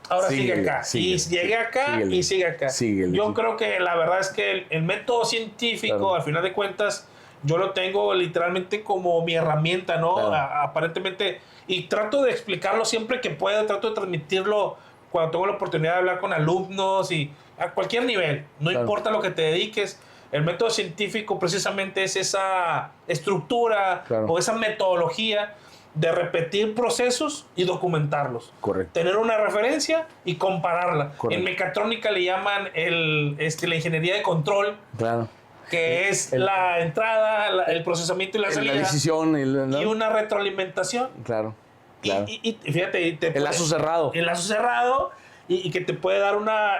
Speaker 2: ahora sigue acá. Y llegué acá y sigue acá. Yo creo que la verdad es que el método científico, al final de cuentas, yo lo tengo literalmente como mi herramienta, ¿no? Aparentemente, y trato de explicarlo siempre que puedo, trato de transmitirlo cuando tengo la oportunidad de hablar con alumnos y a cualquier nivel, no importa lo que te dediques. El método científico precisamente es esa estructura o esa metodología de repetir procesos y documentarlos. Tener una referencia y compararla. En mecatrónica le llaman la ingeniería de control, que es la entrada, el procesamiento y la salida.
Speaker 1: La decisión.
Speaker 2: Y una retroalimentación. Y fíjate,
Speaker 1: el lazo cerrado.
Speaker 2: El lazo cerrado. Y que te puede dar una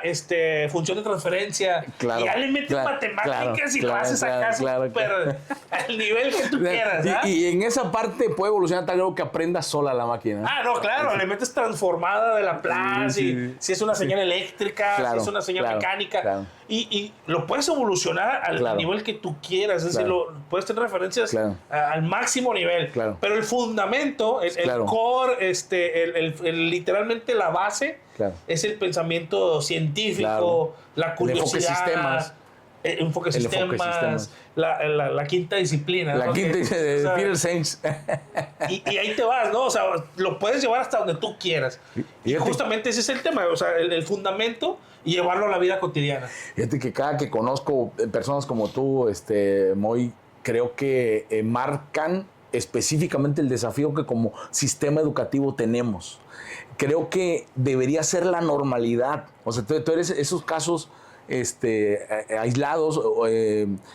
Speaker 2: función de transferencia. Y ya le metes matemáticas y lo haces acá súper al nivel que tú quieras.
Speaker 1: Y en esa parte puede evolucionar tal algo que aprenda sola la máquina.
Speaker 2: No, claro. Le metes transformada de Laplace, si es una señal eléctrica, si es una señal mecánica. Y lo puedes evolucionar al nivel que tú quieras. Es decir, puedes tener referencias al máximo nivel. Pero el fundamento, el core, literalmente la base, es el pensamiento científico, la curiosidad, enfoque sistemas, la quinta disciplina.
Speaker 1: La quinta de Peter Senge.
Speaker 2: Y ahí te vas, ¿no? O sea, lo puedes llevar hasta donde tú quieras. Y justamente ese es el tema, o sea, el fundamento y llevarlo a la vida cotidiana.
Speaker 1: Fíjate que cada que conozco personas como tú, Moy, creo que marcan específicamente el desafío que como sistema educativo tenemos. Creo que debería ser la normalidad. O sea, tú eres esos casos aislados,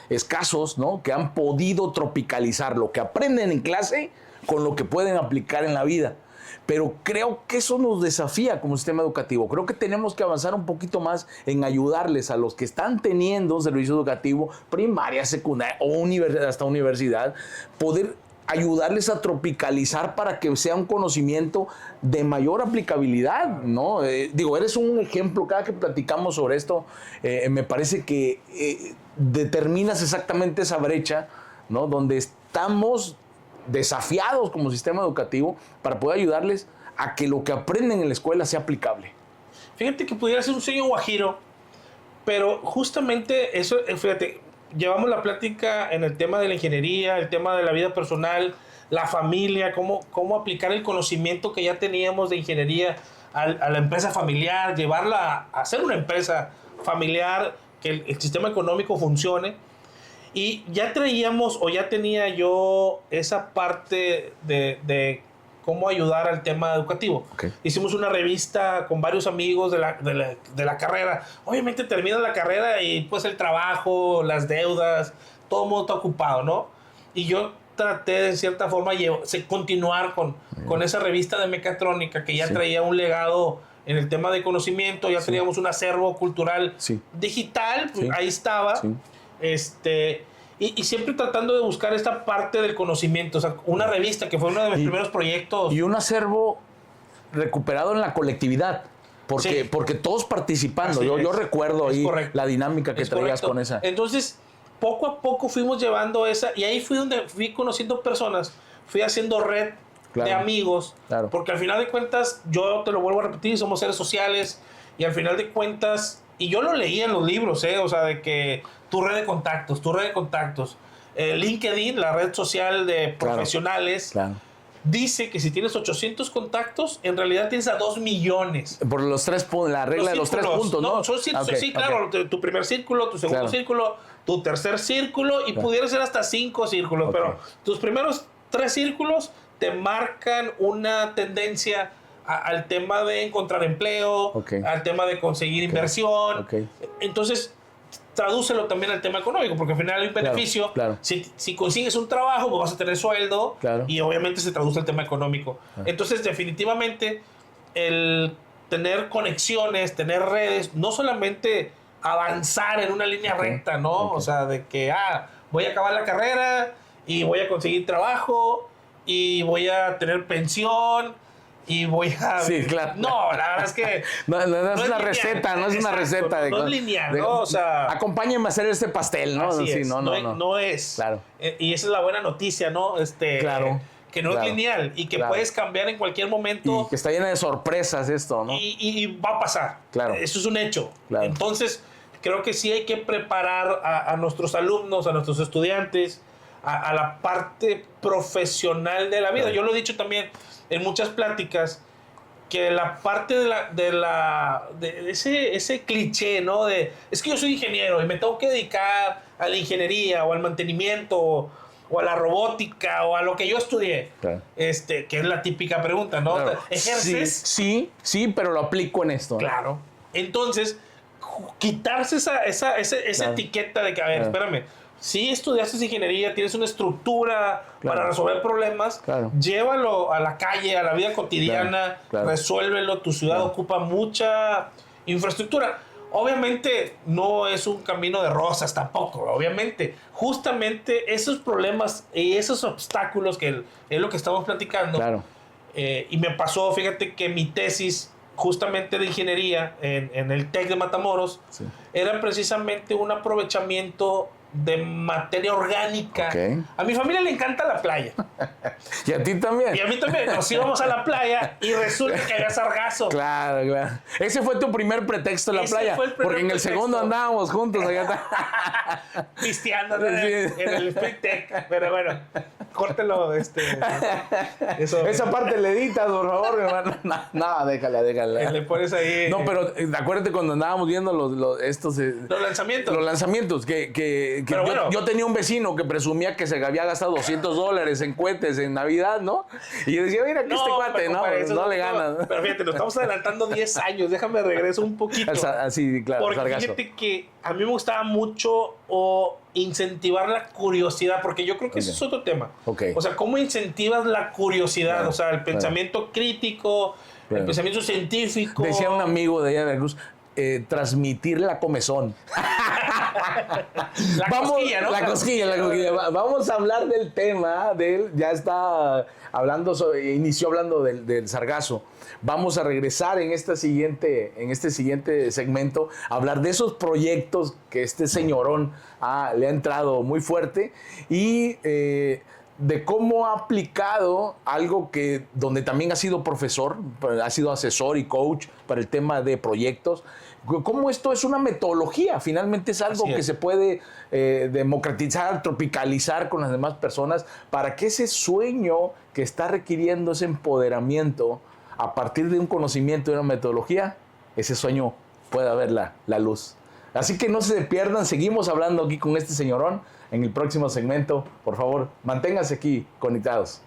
Speaker 1: escasos, ¿no? Que han podido tropicalizar lo que aprenden en clase con lo que pueden aplicar en la vida. Pero creo que eso nos desafía como sistema educativo. Creo que tenemos que avanzar un poquito más en ayudarles a los que están teniendo un servicio educativo, primaria, secundaria o hasta universidad, poder ayudarles a tropicalizar para que sea un conocimiento de mayor aplicabilidad, ¿no? Eres un ejemplo, cada que platicamos sobre esto, me parece que determinas exactamente esa brecha, ¿no? Donde estamos desafiados como sistema educativo para poder ayudarles a que lo que aprenden en la escuela sea aplicable.
Speaker 2: Fíjate que pudiera ser un sueño guajiro, pero justamente eso, fíjate, llevamos la plática en el tema de la ingeniería, el tema de la vida personal, la familia, cómo aplicar el conocimiento que ya teníamos de ingeniería a la empresa familiar, llevarla a ser una empresa familiar, que el sistema económico funcione. Y ya traíamos, o ya tenía yo esa parte de cómo ayudar al tema educativo.
Speaker 1: Okay.
Speaker 2: Hicimos una revista con varios amigos de la carrera. Obviamente termina la carrera y pues el trabajo, las deudas, todo el mundo está ocupado, ¿no? Y yo traté de cierta forma continuar con esa revista de mecatrónica que ya traía un legado en el tema de conocimiento, ya teníamos un acervo cultural digital, pues ahí estaba. Y siempre tratando de buscar esta parte del conocimiento, o sea, una revista que fue uno de mis primeros proyectos.
Speaker 1: Y un acervo recuperado en la colectividad, porque todos participando. Yo recuerdo ahí la dinámica que traías con esa.
Speaker 2: Entonces, poco a poco fuimos llevando esa, y ahí fui donde fui conociendo personas, fui haciendo red de amigos, porque al final de cuentas, yo te lo vuelvo a repetir, somos seres sociales, y al final de cuentas, y yo lo leía en los libros, o sea, de que tu red de contactos. LinkedIn, la red social de profesionales, dice que si tienes 800 contactos, en realidad tienes a 2 millones.
Speaker 1: Por los 3 puntos, la regla de los 3 puntos, ¿no?
Speaker 2: Sí, claro, tu primer círculo, tu segundo círculo, tu tercer círculo, y pudiera ser hasta 5 círculos, pero tus primeros 3 círculos te marcan una tendencia al tema de encontrar empleo, al tema de conseguir inversión. Entonces, tradúcelo también al tema económico, porque al final hay un beneficio. Si consigues un trabajo, pues vas a tener sueldo, y obviamente se traduce al tema económico. Entonces, definitivamente, el tener conexiones, tener redes, no solamente avanzar en una línea recta, ¿no? O sea, de que, voy a acabar la carrera y voy a conseguir trabajo y voy a tener pensión y voy a...
Speaker 1: Sí, claro.
Speaker 2: No, la verdad es que...
Speaker 1: no es una receta, no es una receta.
Speaker 2: No es lineal, ¿no? O sea...
Speaker 1: Acompáñame a hacer este pastel, ¿no?
Speaker 2: Así es. No es.
Speaker 1: Claro.
Speaker 2: Y esa es la buena noticia, ¿no?
Speaker 1: Claro.
Speaker 2: Que no es lineal y que puedes cambiar en cualquier momento.
Speaker 1: Y que está llena de sorpresas esto, ¿no?
Speaker 2: Y va a pasar.
Speaker 1: Claro.
Speaker 2: Eso es un hecho.
Speaker 1: Claro.
Speaker 2: Entonces, creo que sí hay que preparar a nuestros alumnos, a nuestros estudiantes, a la parte profesional de la vida. Yo lo he dicho también en muchas pláticas, que la parte de ese cliché, ¿no? Es que yo soy ingeniero y me tengo que dedicar a la ingeniería o al mantenimiento o a la robótica o a lo que yo estudié. Que es la típica pregunta, ¿no? ¿Ejerces?
Speaker 1: Sí, pero lo aplico en esto.
Speaker 2: Claro. Entonces, quitarse esa etiqueta de que, a ver, espérame, si estudiaste ingeniería, tienes una estructura para resolver problemas, llévalo a la calle, a la vida cotidiana, resuélvelo. Tu ciudad ocupa mucha infraestructura. Obviamente no es un camino de rosas tampoco, obviamente. Justamente esos problemas y esos obstáculos que es lo que estamos platicando. Y me pasó, fíjate que mi tesis justamente de ingeniería en el TEC de Matamoros era precisamente un aprovechamiento de materia orgánica.
Speaker 1: Ok.
Speaker 2: A mi familia le encanta la playa.
Speaker 1: Y a ti también.
Speaker 2: Y a mí también. Nos íbamos a la playa y resulta que había sargazo.
Speaker 1: Claro, claro. Ese fue tu primer pretexto en la
Speaker 2: Ese
Speaker 1: playa.
Speaker 2: fue el primer
Speaker 1: Porque en el
Speaker 2: pretexto.
Speaker 1: segundo andábamos juntos. Allá está.
Speaker 2: Pisteando, ¿no?
Speaker 1: Sí.
Speaker 2: En el Spring Tech. Pero bueno, córtelo. Eso.
Speaker 1: Esa parte le editas, por favor, hermano. No, déjala.
Speaker 2: Le pones ahí.
Speaker 1: No, pero acuérdate cuando andábamos viendo los
Speaker 2: lanzamientos.
Speaker 1: Los lanzamientos, que
Speaker 2: Pero bueno.
Speaker 1: yo tenía un vecino que presumía que se había gastado $200 en cohetes en Navidad, ¿no? Y yo decía, mira, que este cuate, ¿no?
Speaker 2: compadre,
Speaker 1: No le ganas.
Speaker 2: Pero fíjate, nos estamos adelantando 10 años. Déjame regreso un poquito.
Speaker 1: Así, claro,
Speaker 2: Porque
Speaker 1: sargazo.
Speaker 2: fíjate que a mí me gustaba mucho incentivar la curiosidad, porque yo creo que ese es otro tema.
Speaker 1: Okay.
Speaker 2: O sea, ¿cómo incentivas la curiosidad?
Speaker 1: Claro,
Speaker 2: O sea, el pensamiento crítico, el pensamiento científico.
Speaker 1: Decía un amigo de allá de Veracruz, transmitir la comezón.
Speaker 2: Cosquilla, ¿no?
Speaker 1: La cosquilla. Vamos a hablar del tema ya está hablando, inició hablando del sargazo. Vamos a regresar en este siguiente segmento a hablar de esos proyectos que este señorón le ha entrado muy fuerte y de cómo ha aplicado algo donde también ha sido profesor, ha sido asesor y coach para el tema de proyectos. Cómo esto es una metodología, finalmente es algo que se puede democratizar, tropicalizar con las demás personas para que ese sueño que está requiriendo ese empoderamiento a partir de un conocimiento de una metodología, ese sueño pueda ver la luz. Así que no se pierdan, seguimos hablando aquí con este señorón en el próximo segmento. Por favor, manténganse aquí conectados.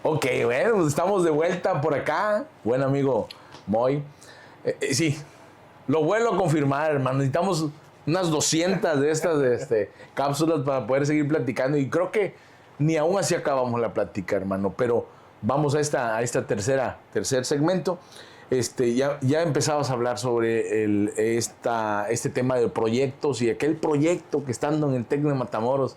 Speaker 1: Ok, bueno, pues estamos de vuelta por acá. Buen amigo Moy. Sí, lo vuelvo a confirmar, hermano. Necesitamos unas 200 de estas cápsulas para poder seguir platicando. Y creo que ni aún así acabamos la plática, hermano. Pero vamos a esta tercer segmento. Ya empezabas a hablar sobre este tema de proyectos y aquel proyecto que estando en el TEC de Matamoros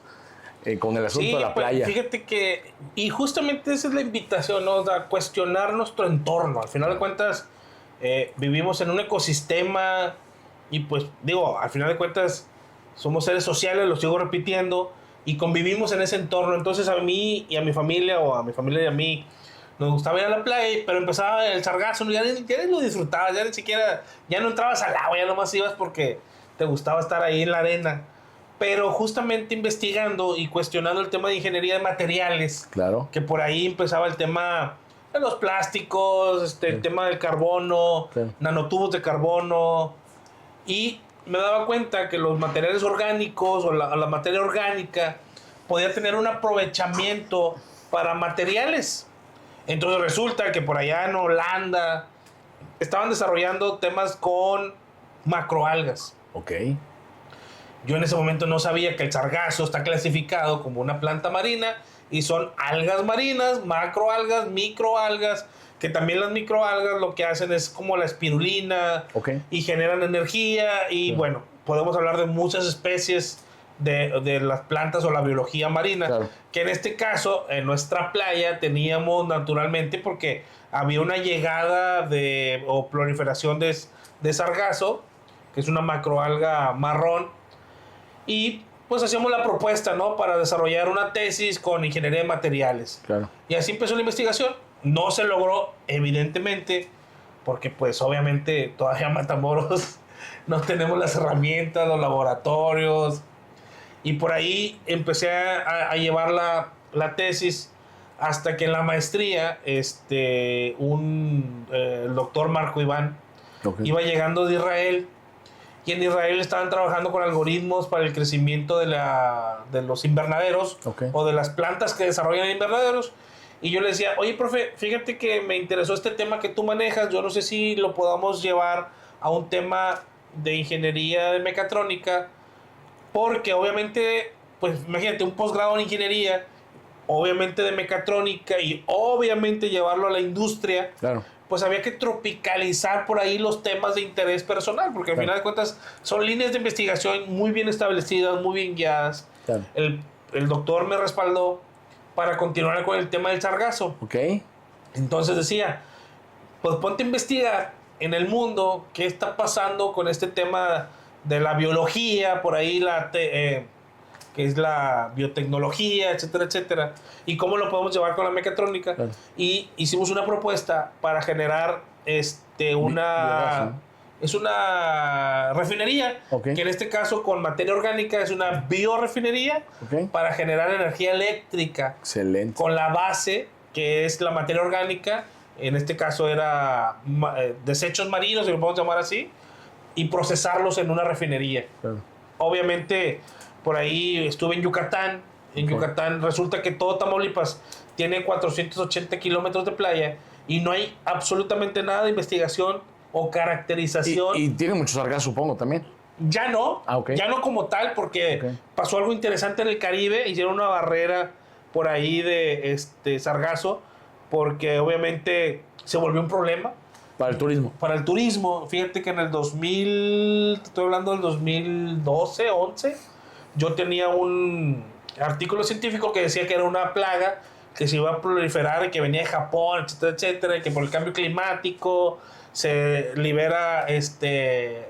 Speaker 1: con el asunto de la playa.
Speaker 2: Fíjate que, y justamente esa es la invitación, ¿no? O sea, cuestionar nuestro entorno. Al final de cuentas, vivimos en un ecosistema y pues digo, al final de cuentas somos seres sociales, lo sigo repitiendo, y convivimos en ese entorno. Entonces a mí y a mi familia, o a mi familia y a mí, nos gustaba ir a la playa, pero empezaba el sargazo, ya ni lo disfrutabas, ya ni siquiera, ya no entrabas al agua, ya nomás ibas porque te gustaba estar ahí en la arena. Pero justamente investigando y cuestionando el tema de ingeniería de materiales,
Speaker 1: Claro.
Speaker 2: que por ahí empezaba el tema de los plásticos, el tema del carbono, nanotubos de carbono, y me daba cuenta que los materiales orgánicos o la materia orgánica podía tener un aprovechamiento para materiales. Entonces resulta que por allá en Holanda estaban desarrollando temas con macroalgas.
Speaker 1: Ok.
Speaker 2: Yo en ese momento no sabía que el sargazo está clasificado como una planta marina y son algas marinas, macroalgas, microalgas, que también las microalgas lo que hacen es como la espirulina y generan energía y bueno, podemos hablar de muchas especies de las plantas o la biología marina, que en este caso en nuestra playa teníamos naturalmente porque había una llegada o proliferación de sargazo, que es una macroalga marrón, y pues hacíamos la propuesta, ¿no? Para desarrollar una tesis con ingeniería de materiales.
Speaker 1: Claro.
Speaker 2: Y así empezó la investigación. No se logró, evidentemente, porque pues obviamente todavía en Matamoros no tenemos las herramientas, los laboratorios. Y por ahí empecé a llevar la tesis hasta que en la maestría el doctor Marco Iván iba llegando de Israel. Y en Israel estaban trabajando con algoritmos para el crecimiento de los invernaderos o de las plantas que desarrollan invernaderos. Y yo le decía, oye, profe, fíjate que me interesó este tema que tú manejas. Yo no sé si lo podamos llevar a un tema de ingeniería de mecatrónica. Porque obviamente, pues imagínate, un posgrado en ingeniería, obviamente de mecatrónica y obviamente llevarlo a la industria. Claro. Pues había que tropicalizar por ahí los temas de interés personal, porque al final de cuentas son líneas de investigación muy bien establecidas, muy bien guiadas. Claro. El doctor me respaldó para continuar con el tema del sargazo. Entonces decía, pues ponte a investigar en el mundo qué está pasando con este tema de la biología, por ahí que es la biotecnología, etcétera, etcétera, y cómo lo podemos llevar con la mecatrónica. Claro. Y hicimos una propuesta para generar una refinería, que en este caso con materia orgánica es una biorefinería para generar energía eléctrica.
Speaker 1: Excelente.
Speaker 2: Con la base, que es la materia orgánica, en este caso era desechos marinos, si lo podemos llamar así, y procesarlos en una refinería. Claro. Obviamente, por ahí estuve en Yucatán. En Yucatán resulta que todo Tamaulipas tiene 480 kilómetros de playa y no hay absolutamente nada de investigación o caracterización.
Speaker 1: Y tiene mucho sargazo, supongo, también.
Speaker 2: Ya no, ya no como tal, porque pasó algo interesante en el Caribe, hicieron una barrera por ahí de sargazo, porque obviamente se volvió un problema.
Speaker 1: Para el turismo.
Speaker 2: Para el turismo. Fíjate que en el 2000, estoy hablando del 2012, 11, yo tenía un artículo científico que decía que era una plaga que se iba a proliferar y que venía de Japón, etcétera, etcétera, y que por el cambio climático se libera,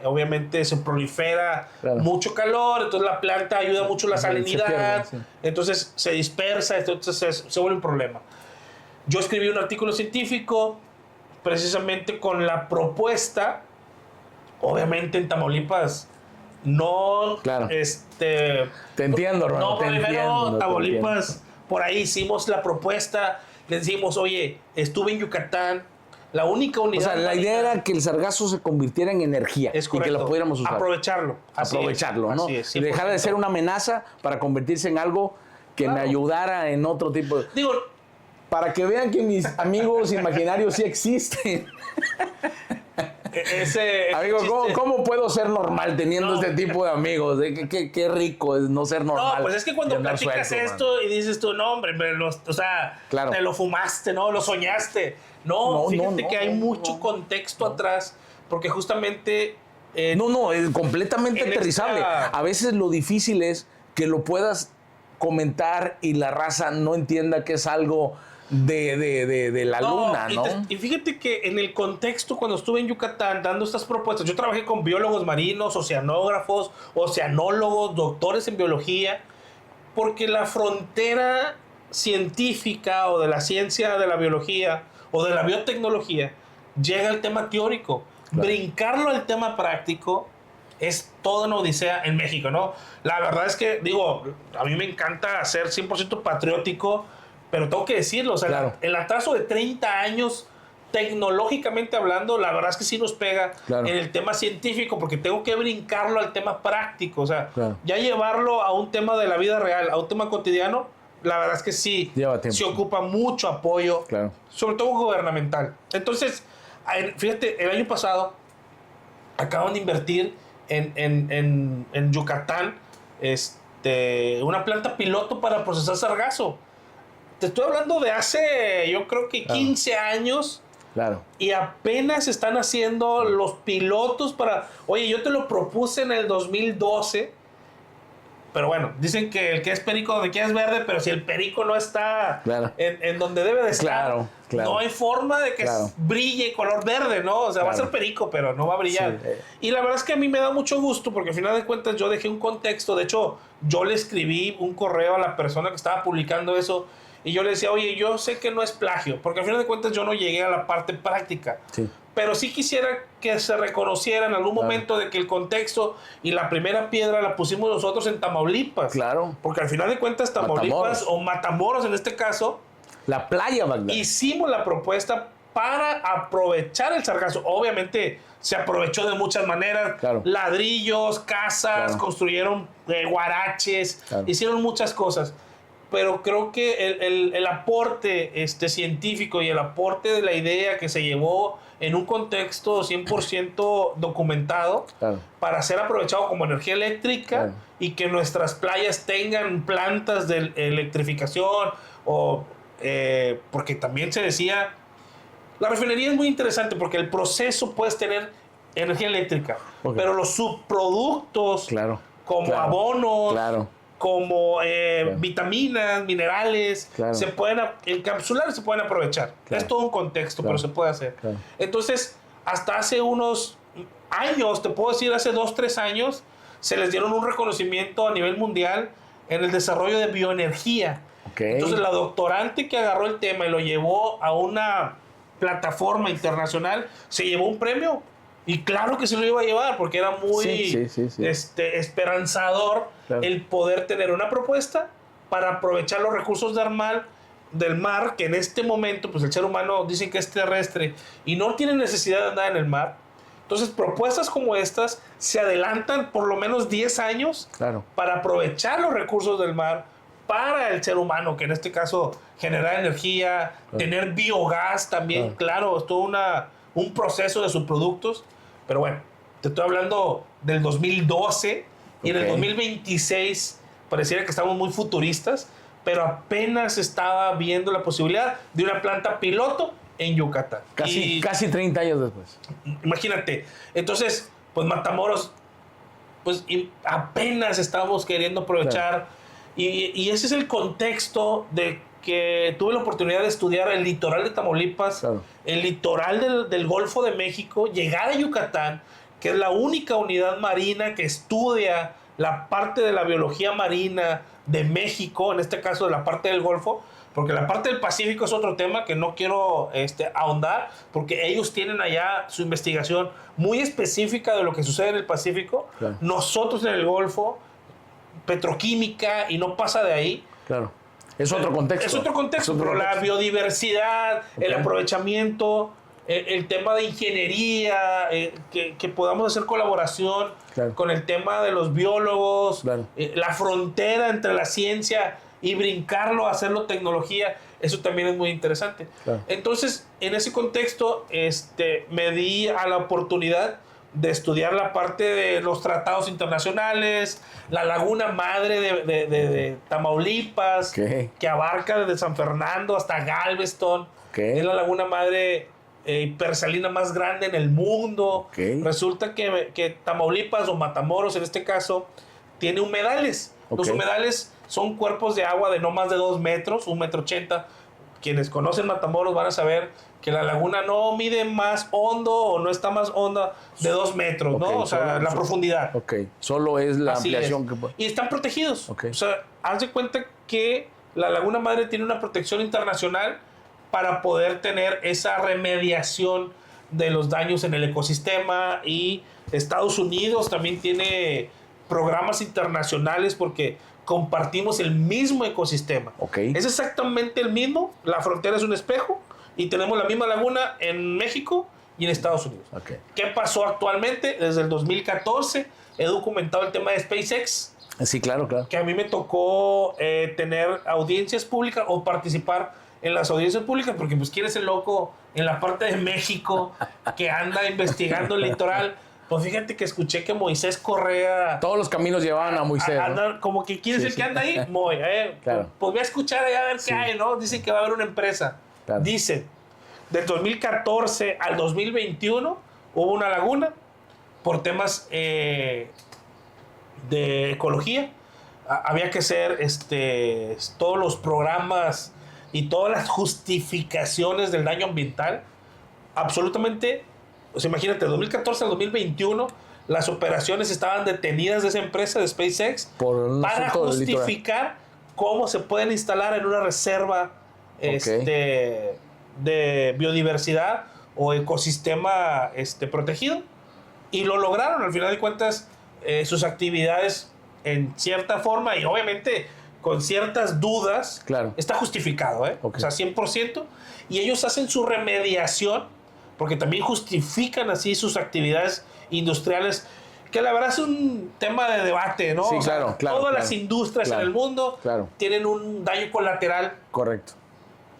Speaker 2: obviamente se prolifera mucho calor, entonces la planta ayuda mucho la salinidad, entonces se dispersa, entonces se vuelve un problema. Yo escribí un artículo científico precisamente con la propuesta, obviamente en Tamaulipas no,
Speaker 1: te entiendo, Ronald.
Speaker 2: No, primero Tamaulipas, por ahí hicimos la propuesta, le decimos, oye, estuve en Yucatán, la única unidad.
Speaker 1: O sea, la idea era que el sargazo se convirtiera en energía y que lo pudiéramos usar.
Speaker 2: Aprovecharlo.
Speaker 1: ¿No?
Speaker 2: Así es,
Speaker 1: dejar de ser una amenaza para convertirse en algo que me ayudara en otro tipo de...
Speaker 2: Digo,
Speaker 1: para que vean que mis amigos imaginarios sí existen. Amigo, ¿cómo puedo ser normal teniendo este tipo de amigos? Qué rico es no ser normal.
Speaker 2: No, pues es que cuando platicas esto y dices tú, no, hombre, te lo fumaste, ¿no? Lo soñaste. No, fíjate que hay mucho contexto atrás, porque justamente...
Speaker 1: es completamente aterrizable. A veces lo difícil es que lo puedas comentar y la raza no entienda que es algo de la luna, ¿no?
Speaker 2: Y fíjate que en el contexto, cuando estuve en Yucatán dando estas propuestas, yo trabajé con biólogos marinos, oceanógrafos, oceanólogos, doctores en biología, porque la frontera científica o de la ciencia de la biología o de la biotecnología llega al tema teórico. Claro. Brincarlo al tema práctico es toda una odisea en México, ¿no? La verdad es que, a mí me encanta ser 100% patriótico, pero tengo que decirlo, o sea, el atraso de 30 años, tecnológicamente hablando, la verdad es que sí nos pega en el tema científico, porque tengo que brincarlo al tema práctico, o sea, ya llevarlo a un tema de la vida real, a un tema cotidiano, la verdad es que sí, se ocupa mucho apoyo, sobre todo gubernamental. Entonces, fíjate, el año pasado acaban de invertir en Yucatán una planta piloto para procesar sargazo. Te estoy hablando de hace, yo creo que 15 años.
Speaker 1: Claro.
Speaker 2: Y apenas están haciendo los pilotos para... Oye, yo te lo propuse en el 2012. Pero bueno, dicen que el que es perico donde quiera es verde, pero si el perico no está en donde debe de estar, no hay forma de que brille color verde, ¿no? O sea, va a ser perico, pero no va a brillar. Sí. Y la verdad es que a mí me da mucho gusto, porque al final de cuentas yo dejé un contexto. De hecho, yo le escribí un correo a la persona que estaba publicando eso, y yo le decía, oye, yo sé que no es plagio, porque al final de cuentas yo no llegué a la parte práctica. Sí. Pero sí quisiera que se reconociera en algún momento de que el contexto y la primera piedra la pusimos nosotros en Tamaulipas.
Speaker 1: Claro.
Speaker 2: Porque al final de cuentas Tamaulipas o Matamoros en este caso.
Speaker 1: La playa, Magda.
Speaker 2: Hicimos la propuesta para aprovechar el sargazo. Obviamente se aprovechó de muchas maneras. Ladrillos, casas, construyeron guaraches, hicieron muchas cosas. Pero creo que el aporte científico y el aporte de la idea que se llevó en un contexto 100% documentado para ser aprovechado como energía eléctrica y que nuestras playas tengan plantas de electrificación porque también se decía, la refinería es muy interesante porque el proceso puedes tener energía eléctrica, pero los subproductos como abonos, como vitaminas, minerales, se pueden encapsular y se pueden aprovechar. Es todo un contexto, pero se puede hacer. Entonces, hasta hace unos años, te puedo decir hace 2, 3 años, se les dieron un reconocimiento a nivel mundial en el desarrollo de bioenergía.
Speaker 1: Okay.
Speaker 2: Entonces la doctorante que agarró el tema y lo llevó a una plataforma internacional, se llevó un premio. Y claro que se lo iba a llevar, porque era muy esperanzador, claro, el poder tener una propuesta para aprovechar los recursos del mar, que en este momento, pues el ser humano dicen que es terrestre y no tiene necesidad de andar en el mar. Entonces, propuestas como estas se adelantan por lo menos 10 años, claro, para aprovechar los recursos del mar para el ser humano, que en este caso generar energía, claro, tener biogás también, claro, es todo un proceso de subproductos. Pero bueno, te estoy hablando del 2012 y en el 2026 pareciera que estamos muy futuristas, pero apenas estaba viendo la posibilidad de una planta piloto en Yucatán.
Speaker 1: Casi 30 años después.
Speaker 2: Imagínate. Entonces, pues Matamoros, pues apenas estábamos queriendo aprovechar. Claro. Y ese es el contexto de que tuve la oportunidad de estudiar el litoral de Tamaulipas, claro, el litoral del Golfo de México, llegar a Yucatán, que es la única unidad marina que estudia la parte de la biología marina de México, en este caso de la parte del Golfo, porque la parte del Pacífico es otro tema que no quiero ahondar, porque ellos tienen allá su investigación muy específica de lo que sucede en el Pacífico. Claro. Nosotros en el Golfo, petroquímica, y no pasa de ahí.
Speaker 1: Claro. Es otro contexto.
Speaker 2: Es otro contexto, pero la biodiversidad, el aprovechamiento, el tema de ingeniería, que podamos hacer colaboración, claro, con el tema de los biólogos, claro, la frontera entre la ciencia y brincarlo, hacerlo tecnología, eso también es muy interesante. Claro. Entonces, en ese contexto, me di a la oportunidad de estudiar la parte de los tratados internacionales, la laguna madre de Tamaulipas, okay, que abarca desde San Fernando hasta Galveston. Okay. Es la laguna madre hipersalina más grande en el mundo. Okay. Resulta que Tamaulipas o Matamoros en este caso tiene humedales. Okay. Los humedales son cuerpos de agua de no más de 2 metros, 1,80 m. Quienes conocen Matamoros van a saber que la laguna no mide más hondo o no está más honda de 2 metros, okay, ¿no? O sea, la profundidad.
Speaker 1: Ok, solo es la ampliación que puede.
Speaker 2: Y están protegidos.
Speaker 1: Okay.
Speaker 2: O sea, haz de cuenta que la laguna madre tiene una protección internacional para poder tener esa remediación de los daños en el ecosistema, y Estados Unidos también tiene programas internacionales porque compartimos el mismo ecosistema. Okay. Es exactamente el mismo, la frontera es un espejo y tenemos la misma laguna en México y en Estados Unidos. Okay. ¿Qué pasó actualmente? Desde el 2014 he documentado el tema de SpaceX.
Speaker 1: Sí, claro, claro.
Speaker 2: Que a mí me tocó tener audiencias públicas o participar en las audiencias públicas, porque pues quién es el loco en la parte de México que anda investigando el litoral. Pues fíjate que escuché que Moisés Correa...
Speaker 1: Todos los caminos llevaban a Moisés, ¿no?
Speaker 2: Como que ¿quién es el que anda ahí? Moy. Claro. Pues voy a escuchar allá a ver qué hay, ¿no? Dicen que va a haber una empresa. Claro. Dicen, del 2014 al 2021 hubo una laguna por temas de ecología. Había que hacer todos los programas y todas las justificaciones del daño ambiental. Absolutamente... O sea, imagínate, de 2014 al 2021, las operaciones estaban detenidas de esa empresa de SpaceX para justificar cómo se pueden instalar en una reserva de biodiversidad o ecosistema protegido. Y lo lograron, al final de cuentas, sus actividades en cierta forma y obviamente con ciertas dudas, claro, está justificado, o sea, 100%. Y ellos hacen su remediación, porque también justifican así sus actividades industriales, que la verdad es un tema de debate, ¿no?
Speaker 1: Sí, claro, claro.
Speaker 2: Todas las industrias en el mundo tienen un daño colateral.
Speaker 1: Correcto.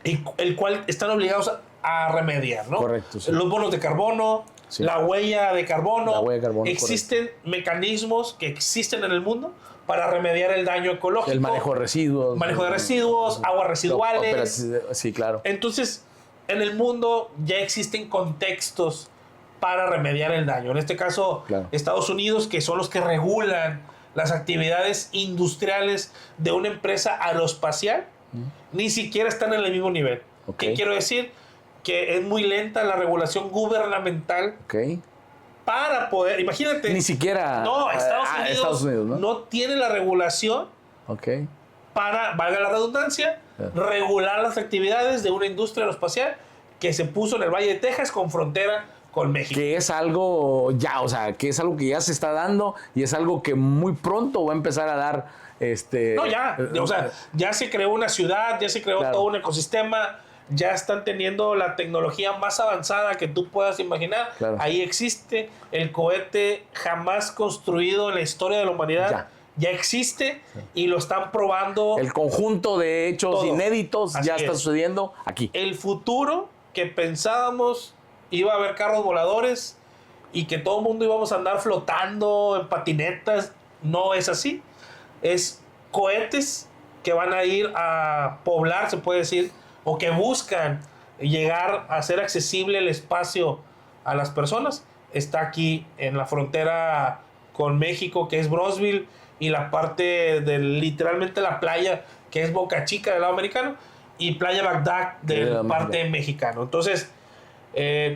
Speaker 2: Y el cual están obligados a remediar, ¿no?
Speaker 1: Correcto. Sí.
Speaker 2: Los bonos de carbono, la huella de carbono.
Speaker 1: La huella de carbono,
Speaker 2: existen mecanismos que existen en el mundo para remediar el daño ecológico.
Speaker 1: El manejo de residuos.
Speaker 2: Manejo de residuos, aguas residuales.
Speaker 1: Sí, claro.
Speaker 2: Entonces, en el mundo ya existen contextos para remediar el daño. En este caso, Estados Unidos, que son los que regulan las actividades industriales de una empresa aeroespacial, ni siquiera están en el mismo nivel. ¿Qué quiero decir? Que es muy lenta la regulación gubernamental para poder, imagínate.
Speaker 1: Ni siquiera
Speaker 2: no, Estados Unidos
Speaker 1: ¿no?
Speaker 2: Tiene la regulación para, valga la redundancia, regular las actividades de una industria aeroespacial que se puso en el Valle de Texas con frontera con México.
Speaker 1: Que es algo ya, o sea, que es algo que ya se está dando y es algo que muy pronto va a empezar a dar.
Speaker 2: No, ya, o sea, ya se creó una ciudad, ya se creó todo un ecosistema, ya están teniendo la tecnología más avanzada que tú puedas imaginar. Ahí existe el cohete jamás construido en la historia de la humanidad. Ya existe y lo están probando.
Speaker 1: El conjunto de hechos todo. Inéditos Así ya está sucediendo aquí.
Speaker 2: El futuro que pensábamos iba a haber carros voladores y que todo el mundo íbamos a andar flotando en patinetas, no es así. Es cohetes que van a ir a poblar, se puede decir, o que buscan llegar a ser accesible el espacio a las personas. Está aquí en la frontera con México, que es Brownsville, y la parte de literalmente la playa, que es Boca Chica del lado americano, y Playa Bagdad del parte mexicano. Entonces,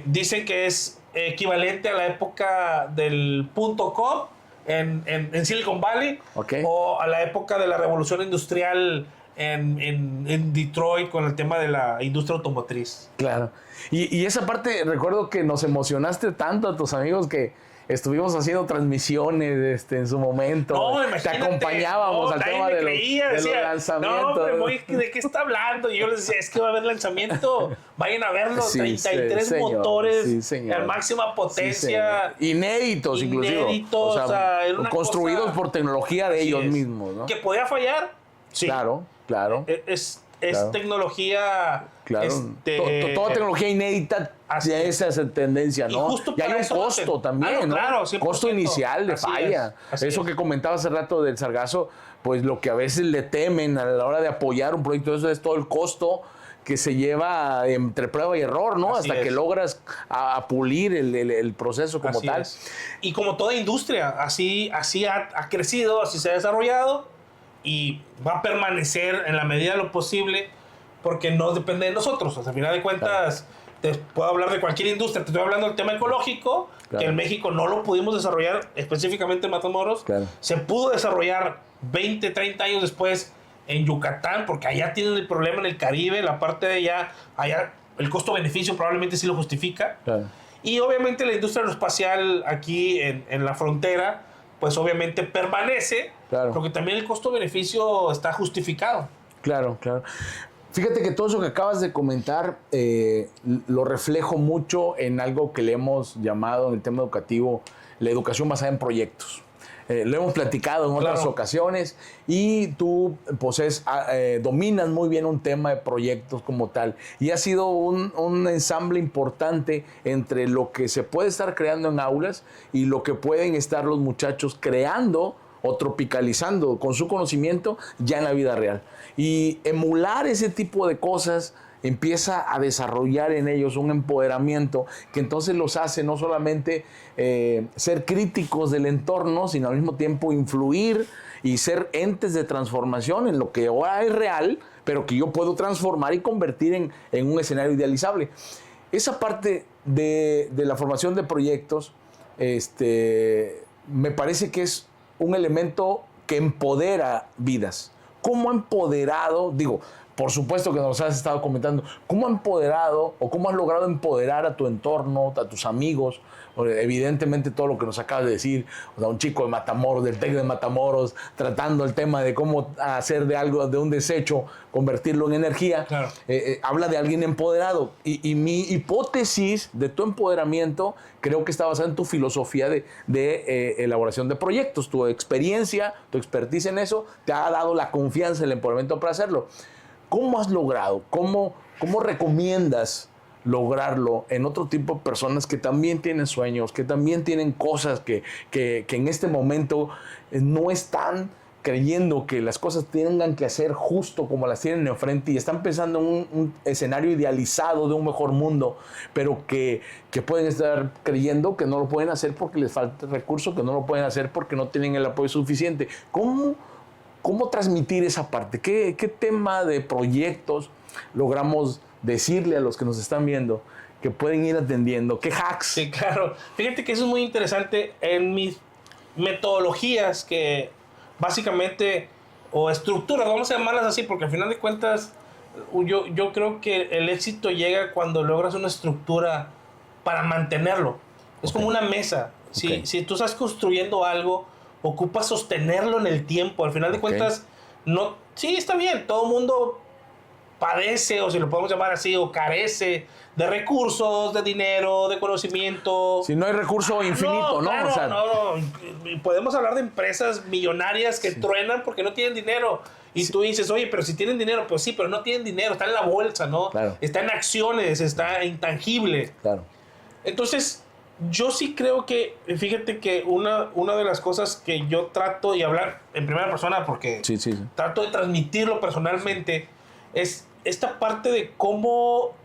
Speaker 2: dicen que es equivalente a la época del .com en Silicon Valley, o a la época de la revolución industrial en Detroit con el tema de la industria automotriz.
Speaker 1: Claro. Y esa parte, recuerdo que nos emocionaste tanto a tus amigos que estuvimos haciendo transmisiones en su momento.
Speaker 2: No, imagínate.
Speaker 1: Te acompañábamos al tema de los lanzamientos.
Speaker 2: No, hombre, ¿de qué está hablando? Y yo les decía, es que va a haber lanzamiento. Vayan a verlo. 33 motores a máxima potencia.
Speaker 1: Inéditos, inclusive. O sea, construidos por tecnología de ellos mismos, ¿no?
Speaker 2: ¿Que podía fallar? Sí.
Speaker 1: Claro.
Speaker 2: Es tecnología...
Speaker 1: Claro. Toda tecnología inédita tiene esa tendencia, ¿no?
Speaker 2: Y justo
Speaker 1: hay un costo también, ¿no?
Speaker 2: Claro, 100%.
Speaker 1: Costo inicial de falla. Eso que comentaba hace rato del sargazo, pues lo que a veces le temen a la hora de apoyar un proyecto, eso es todo el costo que se lleva entre prueba y error, ¿no? Hasta que logras a pulir el proceso como tal.
Speaker 2: Y como toda industria, así ha crecido, así se ha desarrollado y va a permanecer en la medida de lo posible, porque no depende de nosotros. O sea, al final de cuentas, te puedo hablar de cualquier industria. Te estoy hablando del tema ecológico, que en México no lo pudimos desarrollar, específicamente en Matamoros. Se pudo desarrollar 20, 30 años después en Yucatán, porque allá tienen el problema en el Caribe, la parte de allá el costo-beneficio probablemente sí lo justifica. Y obviamente la industria aeroespacial aquí en la frontera, pues obviamente permanece, porque también el costo-beneficio está justificado.
Speaker 1: Claro. Fíjate que todo eso que acabas de comentar lo reflejo mucho en algo que le hemos llamado en el tema educativo la educación basada en proyectos. Lo hemos platicado en otras ocasiones y tú dominas muy bien un tema de proyectos como tal y ha sido un ensamble importante entre lo que se puede estar creando en aulas y lo que pueden estar los muchachos creando o tropicalizando con su conocimiento ya en la vida real. Y emular ese tipo de cosas empieza a desarrollar en ellos un empoderamiento que entonces los hace no solamente ser críticos del entorno, sino al mismo tiempo influir y ser entes de transformación en lo que ahora es real, pero que yo puedo transformar y convertir en un escenario idealizable. Esa parte de la formación de proyectos me parece que es un elemento que empodera vidas. ¿Cómo ha empoderado, por supuesto que nos has estado comentando, cómo ha empoderado o cómo has logrado empoderar a tu entorno, a tus amigos? Evidentemente todo lo que nos acabas de decir, o sea, un chico de Matamoros, del TEC de Matamoros, tratando el tema de cómo hacer de un desecho, convertirlo en energía, habla de alguien empoderado. Y mi hipótesis de tu empoderamiento creo que está basada en tu filosofía de elaboración de proyectos. Tu experiencia, tu expertise en eso, te ha dado la confianza, el empoderamiento para hacerlo. ¿Cómo has logrado? ¿Cómo recomiendas lograrlo en otro tipo de personas que también tienen sueños, que también tienen cosas que en este momento no están creyendo que las cosas tengan que hacer justo como las tienen enfrente y están pensando en un escenario idealizado de un mejor mundo, pero que pueden estar creyendo que no lo pueden hacer porque les falta recursos, que no lo pueden hacer porque no tienen el apoyo suficiente? ¿Cómo transmitir esa parte? ¿Qué tema de proyectos logramos decirle a los que nos están viendo que pueden ir atendiendo? ¿Qué hacks?
Speaker 2: Sí, claro. Fíjate que eso es muy interesante. En mis metodologías que básicamente, o estructuras, vamos a llamarlas así, porque al final de cuentas yo creo que el éxito llega cuando logras una estructura para mantenerlo. Es como una mesa. Si tú estás construyendo algo, ocupas sostenerlo en el tiempo. Al final de cuentas, no, sí, está bien, todo el mundo padece, o si lo podemos llamar así, o carece de recursos, de dinero, de conocimiento.
Speaker 1: Si no hay recurso infinito, ¿no?
Speaker 2: Claro,
Speaker 1: O sea,
Speaker 2: no. Podemos hablar de empresas millonarias que truenan porque no tienen dinero. Y tú dices, oye, pero si tienen dinero, pues sí, pero no tienen dinero, está en la bolsa, ¿no?
Speaker 1: Claro.
Speaker 2: Está en acciones, está intangible.
Speaker 1: Claro.
Speaker 2: Entonces, yo sí creo que, fíjate que una de las cosas que yo trato y hablar en primera persona, porque trato de transmitirlo personalmente, es esta parte de cómo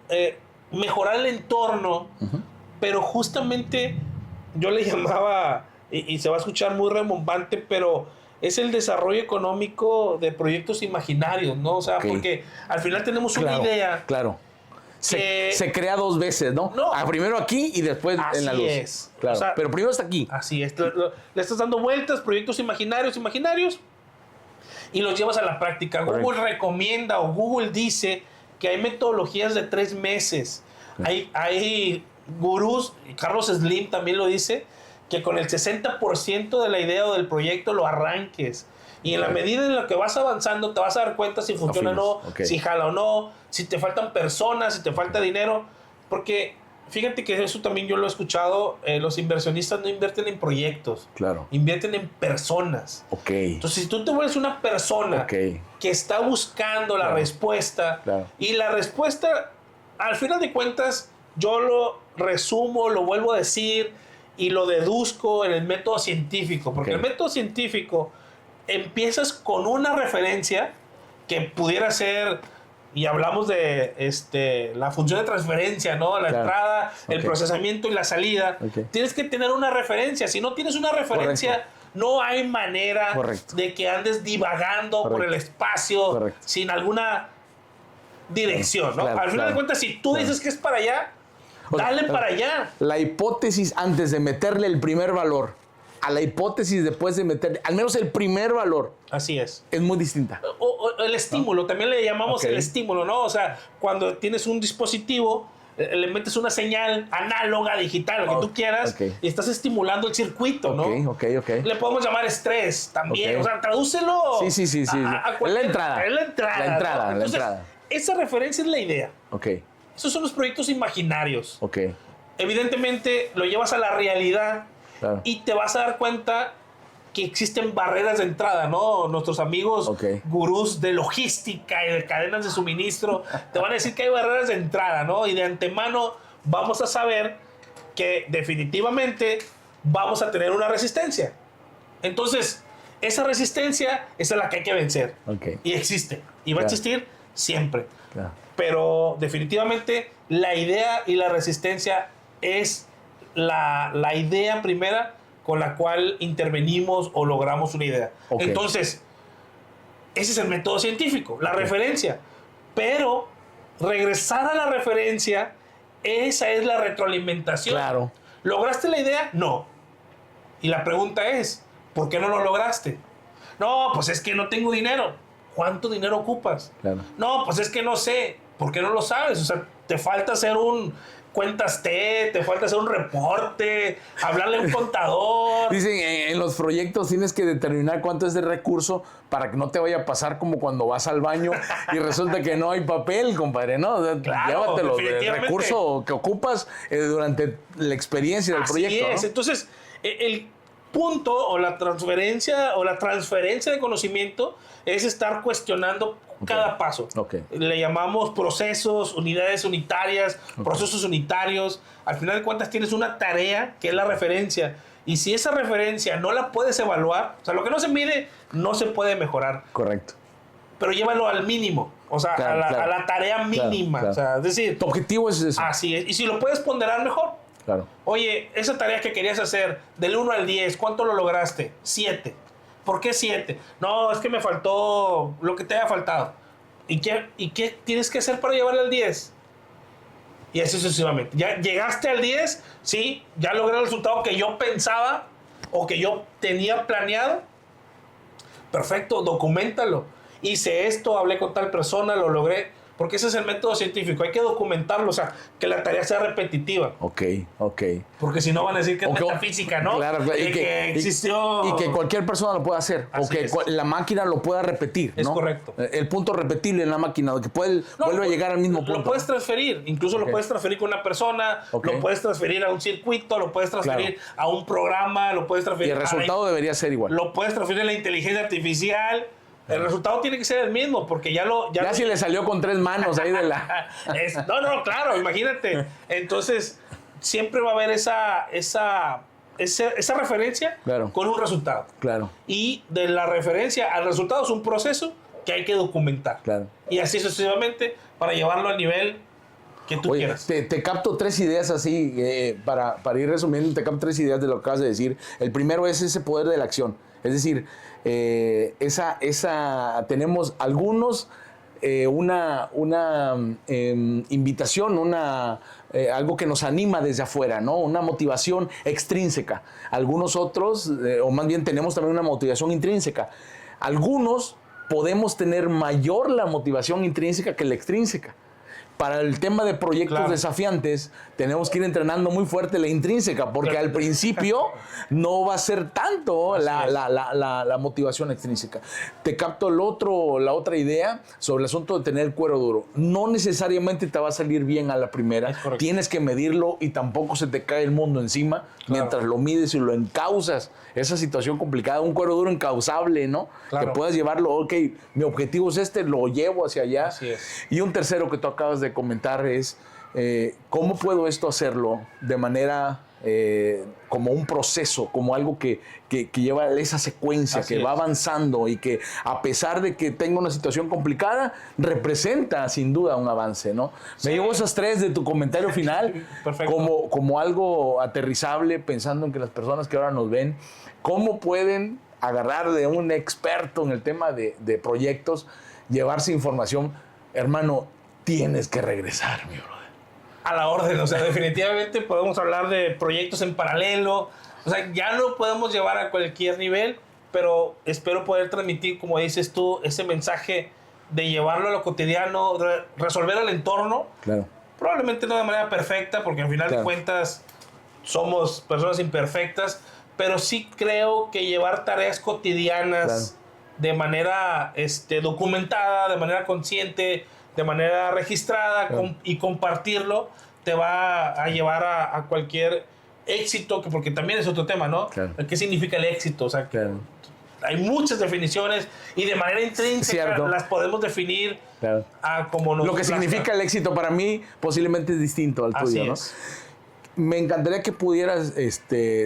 Speaker 2: mejorar el entorno, pero justamente yo le llamaba, y se va a escuchar muy rembombante, pero es el desarrollo económico de proyectos imaginarios, ¿no? O sea, porque al final tenemos una idea.
Speaker 1: Claro. Se crea dos veces, ¿no? Primero aquí y después en la luz.
Speaker 2: Así es.
Speaker 1: Claro.
Speaker 2: O sea,
Speaker 1: pero primero está aquí.
Speaker 2: Así es. Le estás dando vueltas, proyectos imaginarios, y los llevas a la práctica.
Speaker 1: Correcto.
Speaker 2: Google recomienda o Google dice que hay metodologías de 3 meses. Hay gurús, Carlos Slim también lo dice, que con el 60% de la idea o del proyecto lo arranques. Y en la medida en la que vas avanzando, te vas a dar cuenta si funciona o no, si jala o no, si te faltan personas, si te falta dinero. Porque fíjate que eso también yo lo he escuchado, los inversionistas no invierten en proyectos, invierten en personas. Entonces, si tú te vuelves una persona que está buscando la respuesta, y la respuesta, al final de cuentas, yo lo resumo, lo vuelvo a decir y lo deduzco en el método científico, porque el método científico empiezas con una referencia que pudiera ser, y hablamos de la función de transferencia, ¿no? La entrada, el procesamiento y la salida. Tienes que tener una referencia. Si no tienes una referencia, no hay manera de que andes divagando por el espacio sin alguna dirección, ¿no? Al final de cuentas, si tú dices que es para allá, dale para allá.
Speaker 1: La hipótesis antes de meterle el primer valor a la hipótesis después de meterle al menos el primer valor.
Speaker 2: Así es.
Speaker 1: Es muy distinta.
Speaker 2: O el estímulo, también le llamamos el estímulo, ¿no? O sea, cuando tienes un dispositivo, le metes una señal análoga, digital, lo que tú quieras, y estás estimulando el circuito, ¿no? Le podemos llamar estrés también. O sea, tradúcelo.
Speaker 1: Sí. Es la entrada.
Speaker 2: Es la entrada.
Speaker 1: ¿No? Entonces,
Speaker 2: esa referencia es la idea. Esos son los proyectos imaginarios. Evidentemente, lo llevas a la realidad y te vas a dar cuenta que existen barreras de entrada, ¿no? Nuestros amigos gurús de logística y de cadenas de suministro te van a decir que hay barreras de entrada, ¿no? Y de antemano vamos a saber que definitivamente vamos a tener una resistencia. Entonces, esa resistencia es la que hay que vencer. Y existe. Y va a existir siempre. Pero definitivamente la idea y la resistencia es la idea primera con la cual intervenimos o logramos una idea. Entonces, ese es el método científico, la referencia. Pero regresar a la referencia, esa es la retroalimentación. ¿Lograste la idea? No. Y la pregunta es, ¿por qué no lo lograste? No, pues es que no tengo dinero. ¿Cuánto dinero ocupas? No, pues es que no sé. ¿Por qué no lo sabes? O sea, te falta hacer un cuentas te falta hacer un reporte, hablarle a un contador.
Speaker 1: Dicen, en los proyectos tienes que determinar cuánto es de recurso para que no te vaya a pasar como cuando vas al baño y resulta que no hay papel, compadre, ¿no? Llévatelo del recurso que ocupas durante la experiencia del proyecto.
Speaker 2: Así es. ¿No? Entonces, el punto o la transferencia de conocimiento es estar cuestionando cada paso. Le llamamos procesos, unidades unitarias, procesos unitarios. Al final de cuentas tienes una tarea que es la referencia. Y si esa referencia no la puedes evaluar, o sea, lo que no se mide no se puede mejorar. Pero llévalo al mínimo, o sea, a la tarea mínima. O sea, es decir,
Speaker 1: tu objetivo es eso.
Speaker 2: Así es. Y si lo puedes ponderar mejor. Oye, esa tarea que querías hacer, del 1 al 10, ¿cuánto lo lograste? 7. ¿Por qué 7? No, es que me faltó lo que te haya faltado. ¿Y qué tienes que hacer para llevarle al 10? Y así sucesivamente. Ya llegaste al 10, sí, ya logré el resultado que yo pensaba o que yo tenía planeado. Perfecto, documentalo. Hice esto, hablé con tal persona, lo logré. Porque ese es el método científico. Hay que documentarlo, o sea, que la tarea sea repetitiva.
Speaker 1: Ok.
Speaker 2: Porque si no van a decir que es metafísica, ¿no?
Speaker 1: Claro,
Speaker 2: y que existió...
Speaker 1: Y que cualquier persona lo pueda hacer.
Speaker 2: Así
Speaker 1: o que
Speaker 2: es.
Speaker 1: la máquina lo pueda repetir, ¿no?
Speaker 2: Es correcto.
Speaker 1: El punto repetible en la máquina, que vuelve a llegar al mismo punto.
Speaker 2: Lo puedes transferir. Incluso lo puedes transferir con una persona, lo puedes transferir a un circuito, lo puedes transferir a un programa, lo puedes transferir...
Speaker 1: Y el resultado debería ser igual.
Speaker 2: Lo puedes transferir a la inteligencia artificial. El resultado tiene que ser el mismo, porque ya
Speaker 1: si le salió con 3 manos ahí de la...
Speaker 2: No, claro, imagínate. Entonces, siempre va a haber esa referencia con un resultado.
Speaker 1: Claro.
Speaker 2: Y de la referencia al resultado es un proceso que hay que documentar.
Speaker 1: Claro.
Speaker 2: Y así sucesivamente para llevarlo al nivel que tú quieras.
Speaker 1: Te capto 3 ideas así, para ir resumiendo, te capto 3 ideas de lo que acabas de decir. El primero es ese poder de la acción. Es decir, tenemos algunos una invitación, algo que nos anima desde afuera, ¿no? Una motivación extrínseca. Algunos otros, o más bien tenemos también una motivación intrínseca. Algunos podemos tener mayor la motivación intrínseca que la extrínseca. Para el tema de proyectos desafiantes, tenemos que ir entrenando muy fuerte la intrínseca, porque al principio no va a ser tanto la motivación extrínseca. Te capto la otra idea sobre el asunto de tener el cuero duro. No necesariamente te va a salir bien a la primera. Tienes que medirlo y tampoco se te cae el mundo encima mientras lo mides y lo encauzas. Esa situación complicada, un cuero duro encauzable, ¿no? Que puedas llevarlo, ok, mi objetivo es este, lo llevo hacia allá.
Speaker 2: Así es.
Speaker 1: Y un tercero que tú acabas de comentar es cómo puedo esto hacerlo de manera como un proceso, como algo que lleva esa secuencia, que va avanzando y que a pesar de que tenga una situación complicada, representa sin duda un avance, ¿no? Me llevo esas 3 de tu comentario final como algo aterrizable, pensando en que las personas que ahora nos ven, cómo pueden agarrar de un experto en el tema de proyectos, llevarse información. Hermano, tienes que regresar, mi brother.
Speaker 2: A la orden, o sea, definitivamente podemos hablar de proyectos en paralelo, o sea, ya lo podemos llevar a cualquier nivel, pero espero poder transmitir, como dices tú, ese mensaje de llevarlo a lo cotidiano, resolver el entorno, probablemente no de manera perfecta, porque al final de cuentas somos personas imperfectas, pero sí creo que llevar tareas cotidianas de manera documentada, de manera consciente, de manera registrada y compartirlo te va a llevar a cualquier éxito, porque también es otro tema, ¿no? ¿Qué significa el éxito? O sea, hay muchas definiciones y de manera intrínseca las podemos definir a como nos
Speaker 1: Lo que significa el éxito para mí posiblemente es distinto al tuyo, ¿no? Me encantaría que pudieras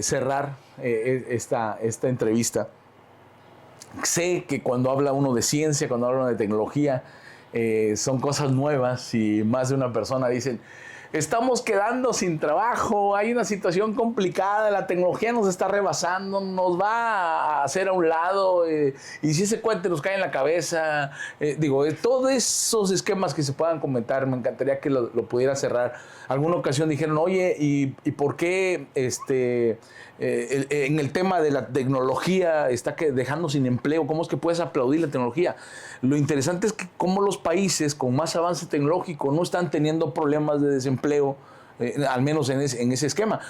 Speaker 1: cerrar esta entrevista. Sé que cuando habla uno de ciencia, cuando habla uno de tecnología, son cosas nuevas y más de una persona dicen, estamos quedando sin trabajo, hay una situación complicada, la tecnología nos está rebasando, nos va a hacer a un lado, y si ese cuento nos cae en la cabeza, todos esos esquemas que se puedan comentar, me encantaría que lo pudiera cerrar. Alguna ocasión dijeron, oye, ¿y por qué en el tema de la tecnología está dejando sin empleo? ¿Cómo es que puedes aplaudir la tecnología? Lo interesante es que cómo los países con más avance tecnológico no están teniendo problemas de desempleo, al menos en ese esquema.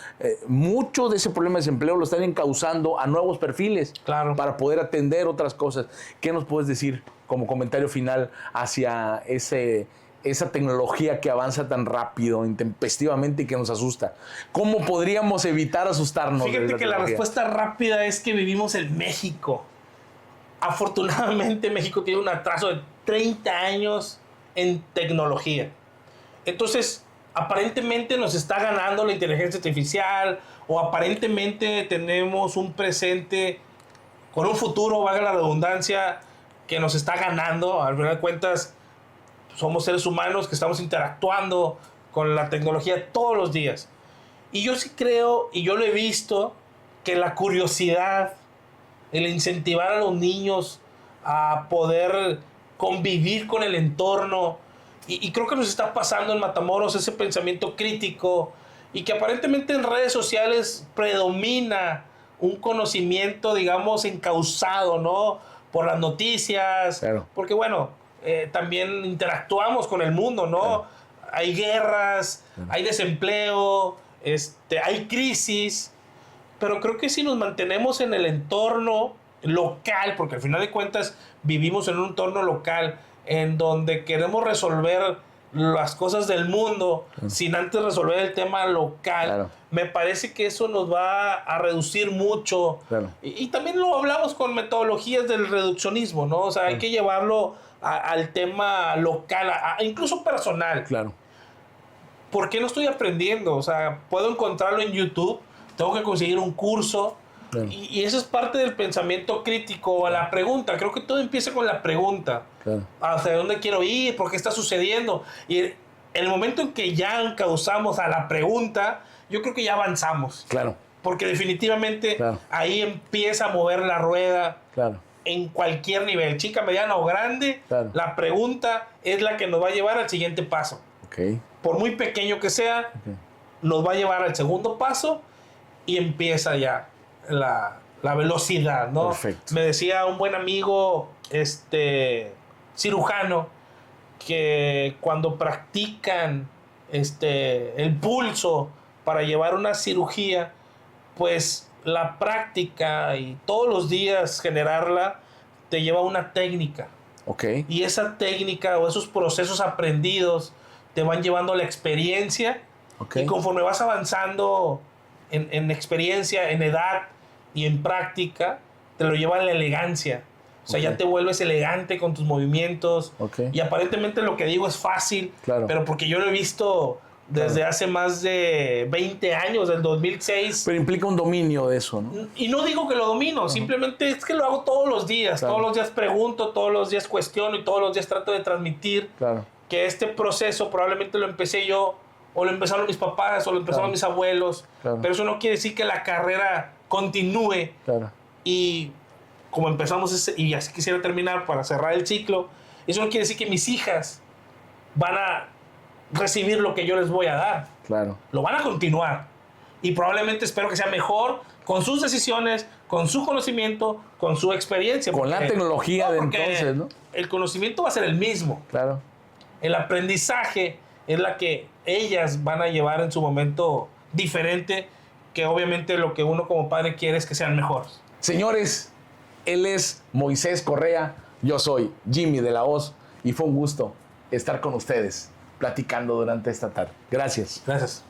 Speaker 1: Mucho de ese problema de desempleo lo están encauzando a nuevos perfiles para poder atender otras cosas. ¿Qué nos puedes decir como comentario final hacia esa tecnología que avanza tan rápido, intempestivamente y que nos asusta? ¿Cómo podríamos evitar asustarnos?
Speaker 2: Fíjate que la respuesta rápida es que vivimos en México. Afortunadamente México tiene un atraso de 30 años en tecnología. Entonces, aparentemente nos está ganando la inteligencia artificial, o aparentemente tenemos un presente con un futuro, valga la redundancia, que nos está ganando. Al final de cuentas, somos seres humanos que estamos interactuando con la tecnología todos los días. Y yo sí creo, y yo lo he visto, que la curiosidad, el incentivar a los niños a poder convivir con el entorno, Y creo que nos está pasando en Matamoros ese pensamiento crítico y que aparentemente en redes sociales predomina un conocimiento, digamos, encauzado, ¿no? Por las noticias.
Speaker 1: Claro.
Speaker 2: Porque, bueno, también interactuamos con el mundo, ¿no? Claro. Hay guerras, hay desempleo, hay crisis. Pero creo que si nos mantenemos en el entorno local, porque al final de cuentas vivimos en un entorno local, en donde queremos resolver las cosas del mundo sin antes resolver el tema local, me parece que eso nos va a reducir mucho. Y también lo hablamos con metodologías del reduccionismo, ¿no? O sea, hay que llevarlo al tema local, incluso personal. ¿Por qué no estoy aprendiendo? O sea, puedo encontrarlo en YouTube, tengo que conseguir un curso. Y eso es parte del pensamiento crítico, a la pregunta. Creo que todo empieza con la pregunta. ¿Hacia dónde quiero ir? ¿Por qué está sucediendo? Y en el momento en que ya encauzamos a la pregunta, yo creo que ya avanzamos. Porque definitivamente ahí empieza a mover la rueda en cualquier nivel, chica, mediana o grande. La pregunta es la que nos va a llevar al siguiente paso. Por muy pequeño que sea, nos va a llevar al segundo paso y empieza ya la velocidad, ¿no?
Speaker 1: Perfecto.
Speaker 2: Me decía un buen amigo, cirujano, que cuando practican el pulso para llevar una cirugía, pues la práctica y todos los días generarla te lleva a una técnica. Y esa técnica o esos procesos aprendidos te van llevando a la experiencia. Y conforme vas avanzando en experiencia, en edad y en práctica, te lo lleva a la elegancia. O sea, ya te vuelves elegante con tus movimientos. Y aparentemente lo que digo es fácil, pero porque yo lo he visto desde hace más de 20 años, del 2006.
Speaker 1: Pero implica un dominio de eso, ¿no?
Speaker 2: Y no digo que lo domino, simplemente es que lo hago todos los días. Todos los días pregunto, todos los días cuestiono y todos los días trato de transmitir que este proceso probablemente lo empecé yo, o lo empezaron mis papás, o lo empezaron mis abuelos. Pero eso no quiere decir que la carrera continúe. Y como empezamos, y así quisiera terminar para cerrar el ciclo, eso no quiere decir que mis hijas van a recibir lo que yo les voy a dar. Lo van a continuar. Y probablemente espero que sea mejor con sus decisiones, con su conocimiento, con su experiencia.
Speaker 1: Con la tecnología de entonces, ¿no?
Speaker 2: El conocimiento va a ser el mismo. El aprendizaje es la que ellas van a llevar en su momento diferente, que obviamente lo que uno como padre quiere es que sean mejores.
Speaker 1: Señores, él es Moisés Correa, yo soy Jimmy de la Hoz y fue un gusto estar con ustedes platicando durante esta tarde. Gracias.
Speaker 2: Gracias.